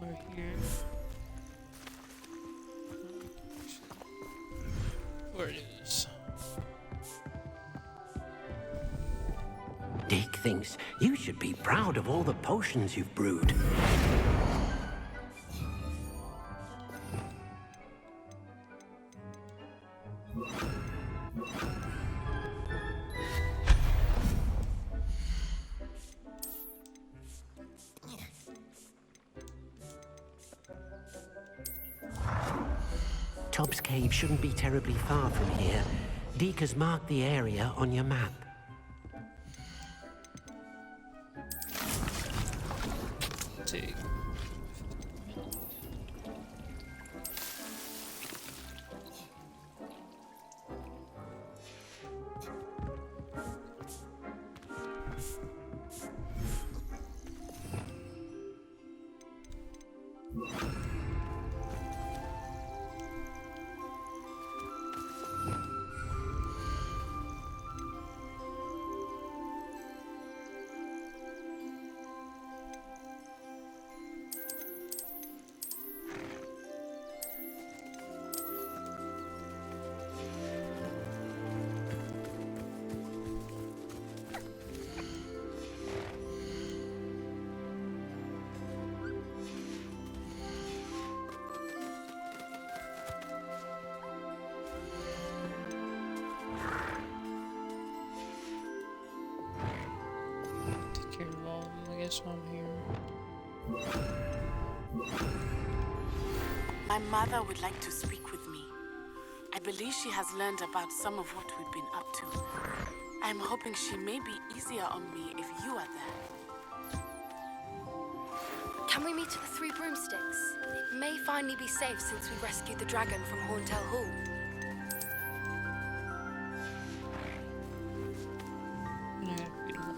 Over here. Where it is. Dick thinks you should be proud of all the potions you've brewed. Tobbs Cave shouldn't be terribly far from here. Deke has marked the area on your map. Take. Take care of all of them, I guess, while I'm here. My mother would like to speak with me. I believe she has learned about some of what we've been up to. I'm hoping she may be easier on me if you are there. Can we meet at the Three Broomsticks? It may finally be safe since we rescued the dragon from Horntail Hall. Yeah, beautiful.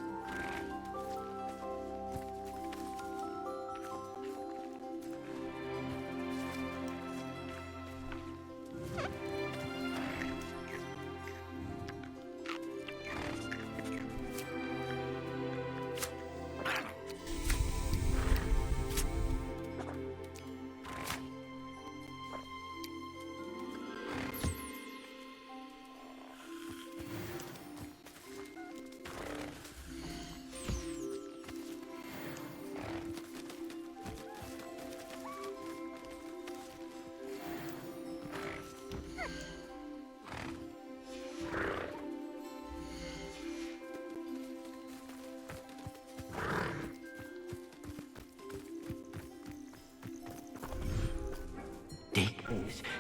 Dick,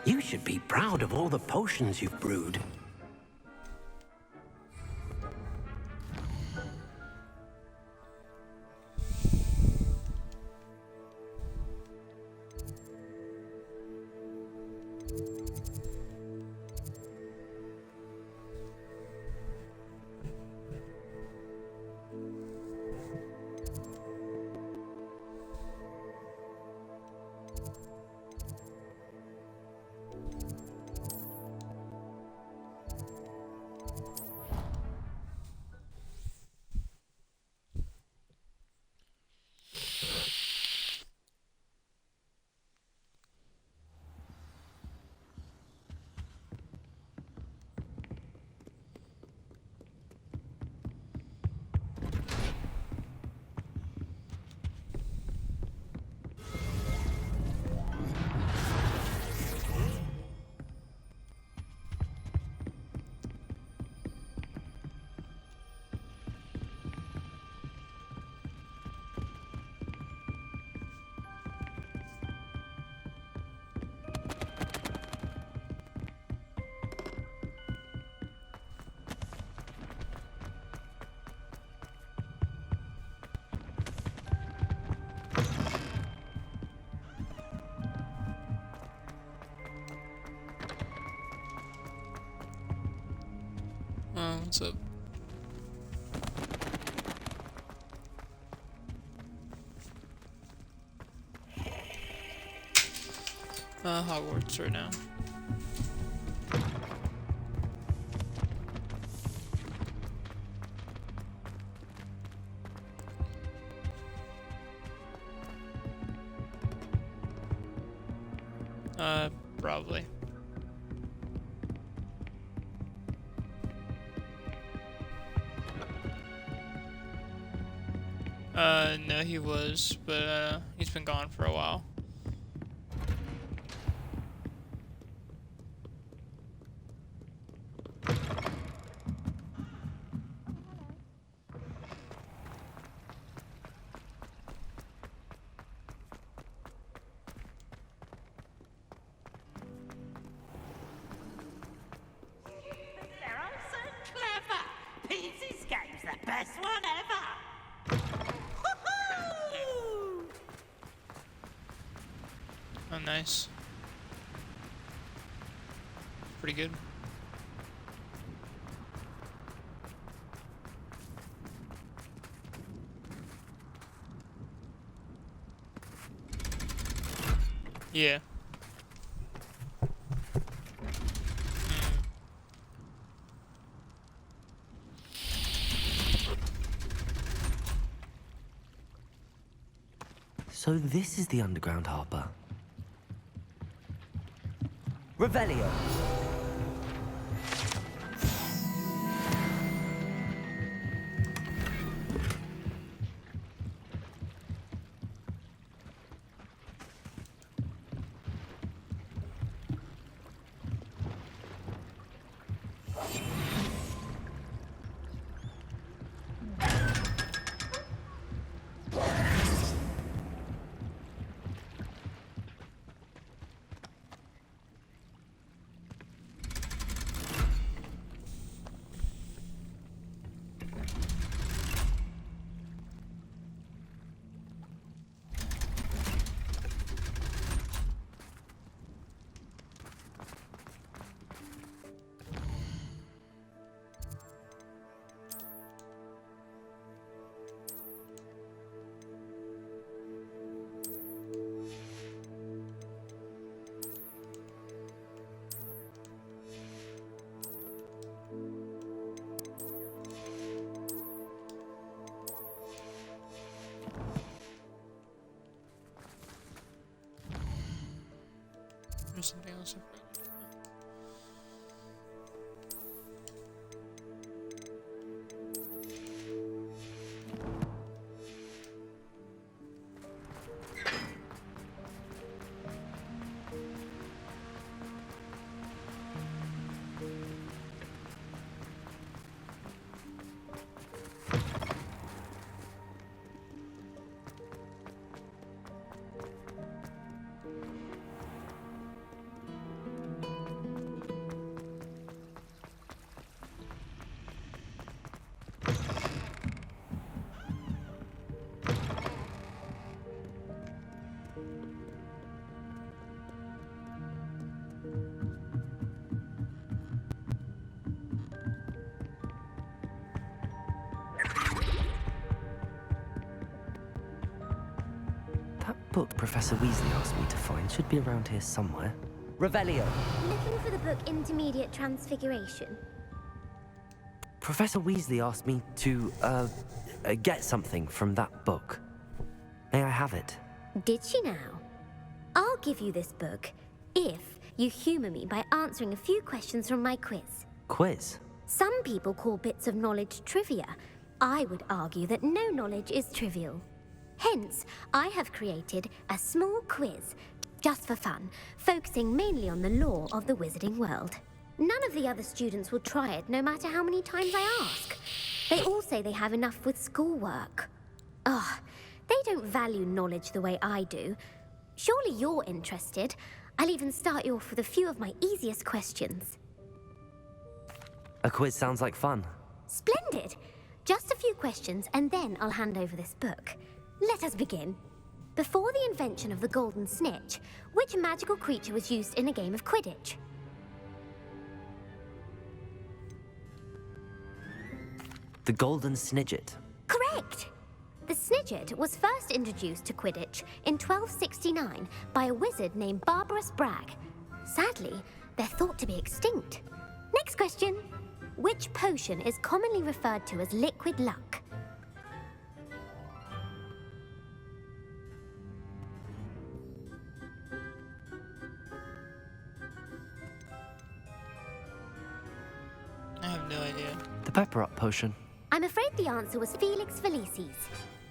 you should be proud of all the potions you've brewed. What's up? Hogwarts right now. Probably. No, he was, but he's been gone for a while. They're all so clever. Peasy's game's the best one ever. Woohoo! Oh, nice. Pretty good. Yeah. So this is the underground harbour. Revelio. There's something else I forgot. book Professor Weasley asked me to find should be around here somewhere. Revelio. Looking for the book Intermediate Transfiguration? Professor Weasley asked me to, get something from that book. May I have it? Did she now? I'll give you this book if you humour me by answering a few questions from my quiz. Quiz? Some people call bits of knowledge trivia. I would argue that no knowledge is trivial. Hence, I have created a small quiz, just for fun, focusing mainly on the lore of the wizarding world. None of the other students will try it, no matter how many times I ask. They all say they have enough with schoolwork. Ugh, they don't value knowledge the way I do. Surely you're interested. I'll even start you off with a few of my easiest questions. A quiz sounds like fun. Splendid! Just a few questions, and then I'll hand over this book. Let us begin. Before the invention of the golden snitch, which magical creature was used in a game of Quidditch? The Golden Snidget. Correct! The Snidget was first introduced to Quidditch in 1269 by a wizard named Barbarous Bragg. Sadly, they're thought to be extinct. Next question. Which potion is commonly referred to as liquid luck? I have no idea. The Pepper Up potion. I'm afraid the answer was Felix Felicis.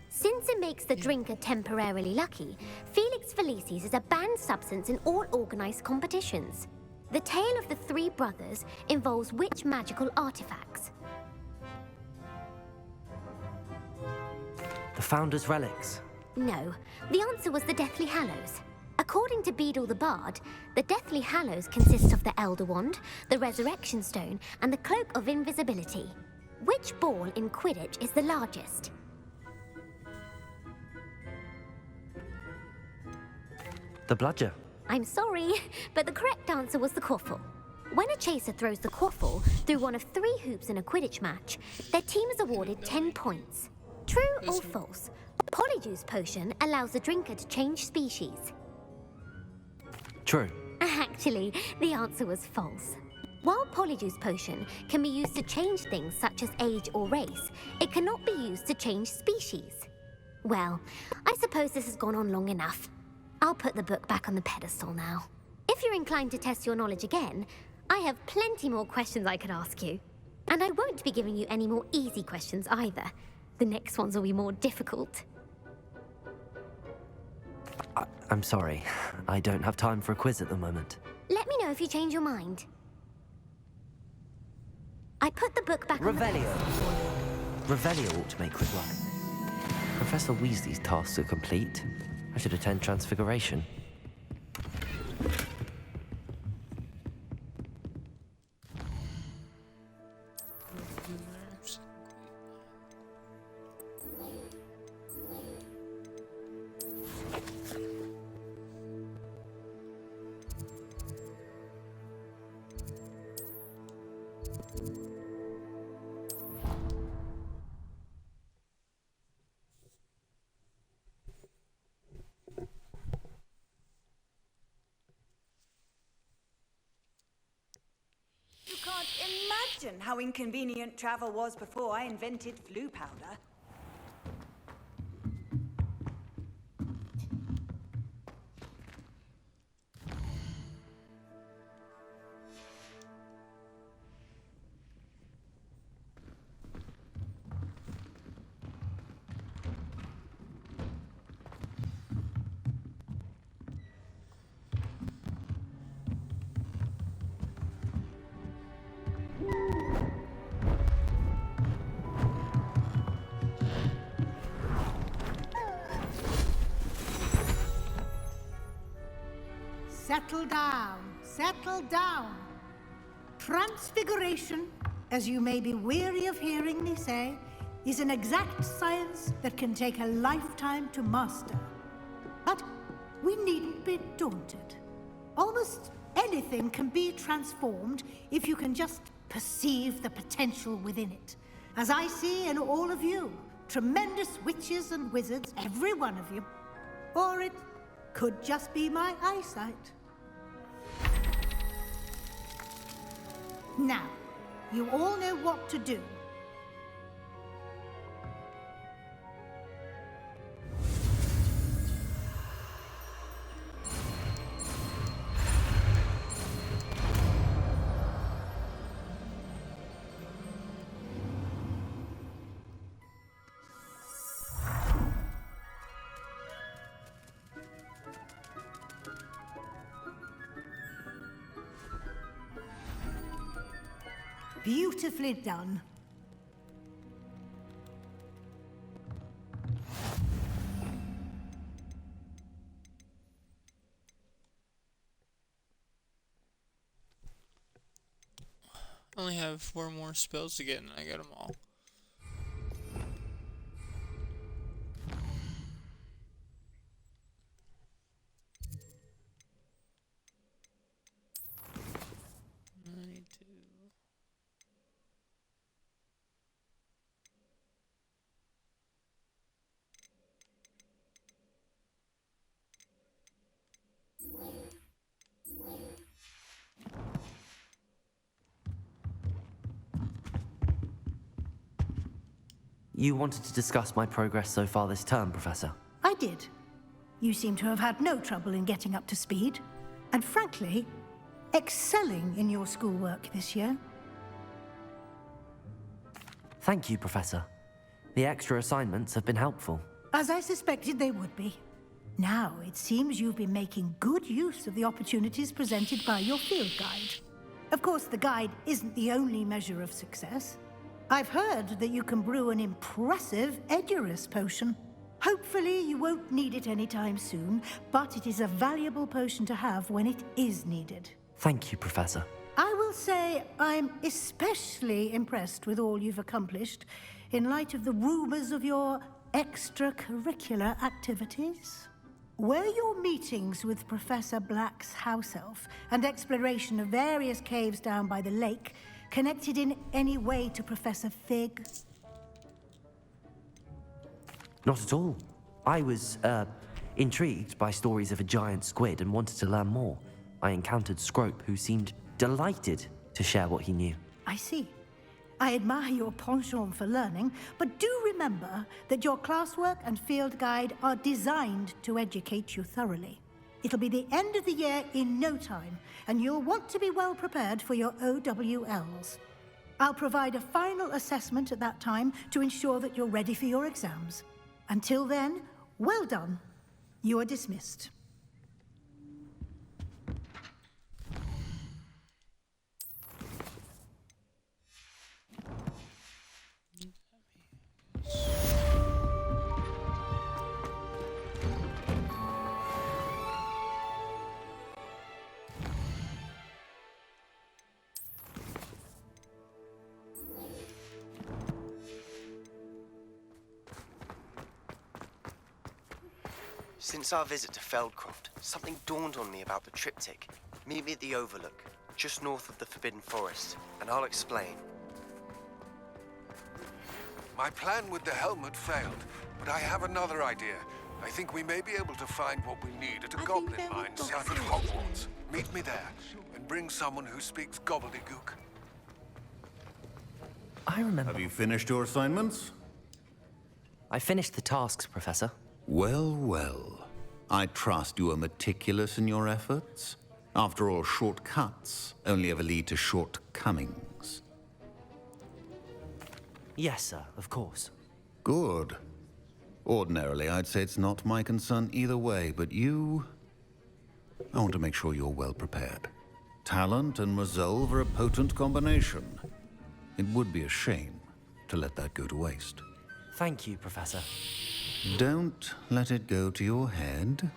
Since it makes the drinker temporarily lucky, Felix Felicis is a banned substance in all organized competitions. The tale of the three brothers involves which magical artifacts? The Founder's Relics. No, the answer was the Deathly Hallows. According to Beedle the Bard, the Deathly Hallows consist of the Elder Wand, the Resurrection Stone, and the Cloak of Invisibility. Which ball in Quidditch is the largest? The Bludger. I'm sorry, but the correct answer was the Quaffle. When a chaser throws the Quaffle through one of 3 hoops in a Quidditch match, their team is awarded 10 points. True or false? Polyjuice Potion allows the drinker to change species. True. Actually, the answer was false. While Polyjuice Potion can be used to change things such as age or race, it cannot be used to change species. Well, I suppose this has gone on long enough. I'll put the book back on the pedestal now. If you're inclined to test your knowledge again, I have plenty more questions I could ask you. And I won't be giving you any more easy questions either. The next ones will be more difficult. I'm sorry. I don't have time for a quiz at the moment. Let me know if you change your mind. I put the book back on the Revelio. Revelio ought to make quick work. Professor Weasley's tasks are complete. I should attend Transfiguration. You can't imagine how inconvenient travel was before I invented flu powder. Settle down, settle down. Transfiguration, as you may be weary of hearing me say, is an exact science that can take a lifetime to master. But we needn't be daunted. Almost anything can be transformed if you can just perceive the potential within it. As I see in all of you, tremendous witches and wizards, every one of you. Or it Could just be my eyesight. Now, you all know what to do. Beautifully done. I only have 4 more spells to get and I got them all. You wanted to discuss my progress so far this term, Professor? I did. You seem to have had no trouble in getting up to speed. And frankly, excelling in your schoolwork this year. Thank you, Professor. The extra assignments have been helpful. As I suspected they would be. Now, it seems you've been making good use of the opportunities presented by your field guide. Of course, the guide isn't the only measure of success. I've heard that you can brew an impressive Edurus potion. Hopefully, you won't need it anytime soon, but it is a valuable potion to have when it is needed. Thank you, Professor. I will say I'm especially impressed with all you've accomplished in light of the rumors of your extracurricular activities. Were your meetings with Professor Black's house elf and exploration of various caves down by the lake connected in any way to Professor Fig? Not at all. I was, intrigued by stories of a giant squid and wanted to learn more. I encountered Scrope, who seemed delighted to share what he knew. I see. I admire your penchant for learning, but do remember that your classwork and field guide are designed to educate you thoroughly. It'll be the end of the year in no time, and you'll want to be well prepared for your OWLs. I'll provide a final assessment at that time to ensure that you're ready for your exams. Until then, well done. You are dismissed. Since our visit to Feldcroft, something dawned on me about the triptych. Meet me at the Overlook, just north of the Forbidden Forest, and I'll explain. My plan with the helmet failed, but I have another idea. I think we may be able to find what we need at a goblin mine south of Hogwarts. Meet me there, and bring someone who speaks gobbledygook. I remember. Have you finished your assignments? I finished the tasks, Professor. Well, well. I trust you are meticulous in your efforts. After all, shortcuts only ever lead to shortcomings. Yes, sir, of course. Good. Ordinarily, I'd say it's not my concern either way, but you... I want to make sure you're well prepared. Talent and resolve are a potent combination. It would be a shame to let that go to waste. Thank you, Professor. Don't let it go to your head.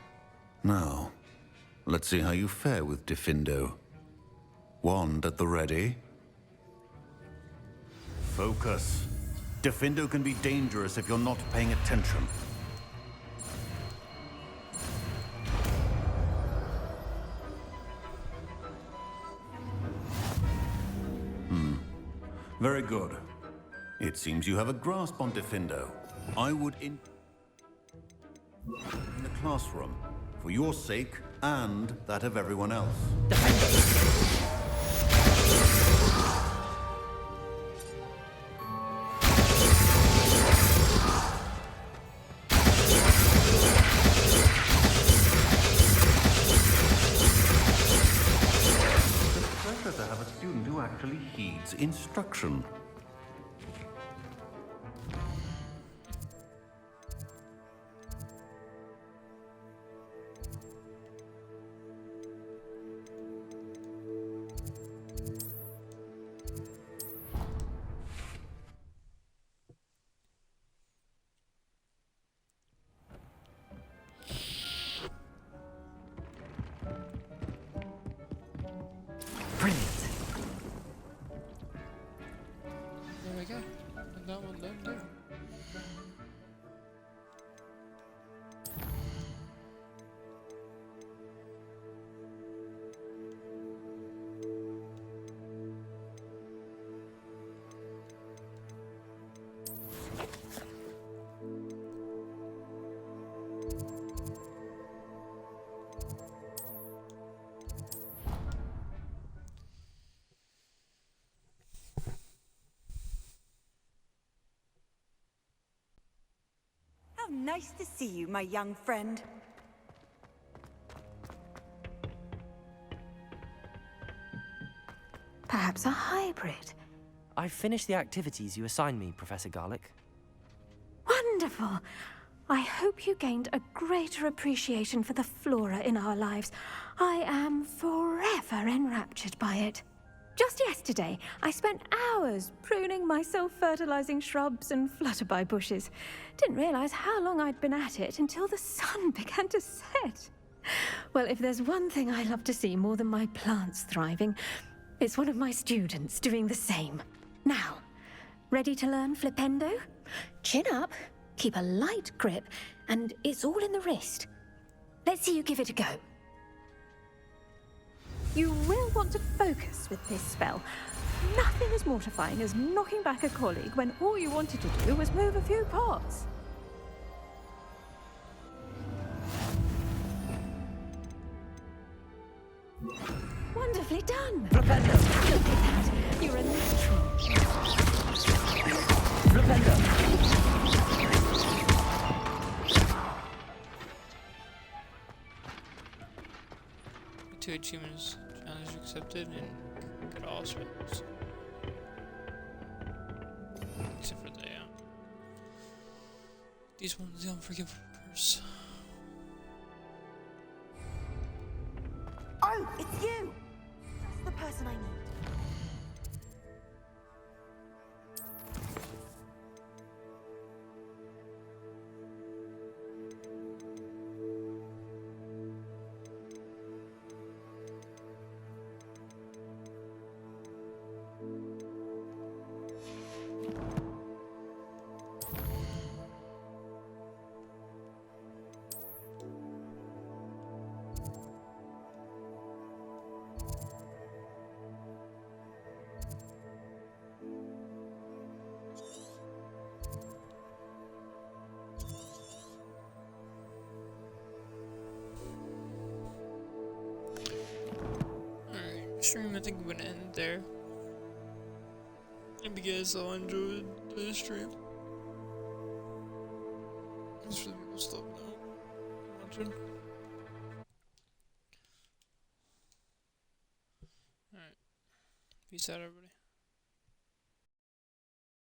Now, let's see how you fare with Diffindo. Wand at the ready. Focus. Diffindo can be dangerous if you're not paying attention. Very good. It seems you have a grasp on Diffindo. I would in the classroom, for your sake and that of everyone else. To have a student who actually heeds instruction. There we go. And that one done too. How nice to see you, my young friend. Perhaps a hybrid. I've finished the activities you assigned me, Professor Garlick. Wonderful. I hope you gained a greater appreciation for the flora in our lives. I am forever enraptured by it. Just yesterday, I spent hours pruning my self-fertilizing shrubs and flutterby bushes. Didn't realize how long I'd been at it until the sun began to set. Well, if there's one thing I love to see more than my plants thriving, it's one of my students doing the same. Now, ready to learn Flipendo? Chin up, keep a light grip, and it's all in the wrist. Let's see you give it a go. You will want to focus with this spell. Nothing as mortifying as knocking back a colleague when all you wanted to do was move a few pots. Wonderfully done! Flipendo! Look at that! You're a natural. Flipendo! Two achievements, challenge accepted, and get all spells. Except for the, these ones, the unforgivable curse. Oh, it's you! That's the person I need. Stream, I think I'm gonna end there. Hope you guys all enjoyed the stream. Thanks for the people stopping out, watching. Alright. Peace out, everybody.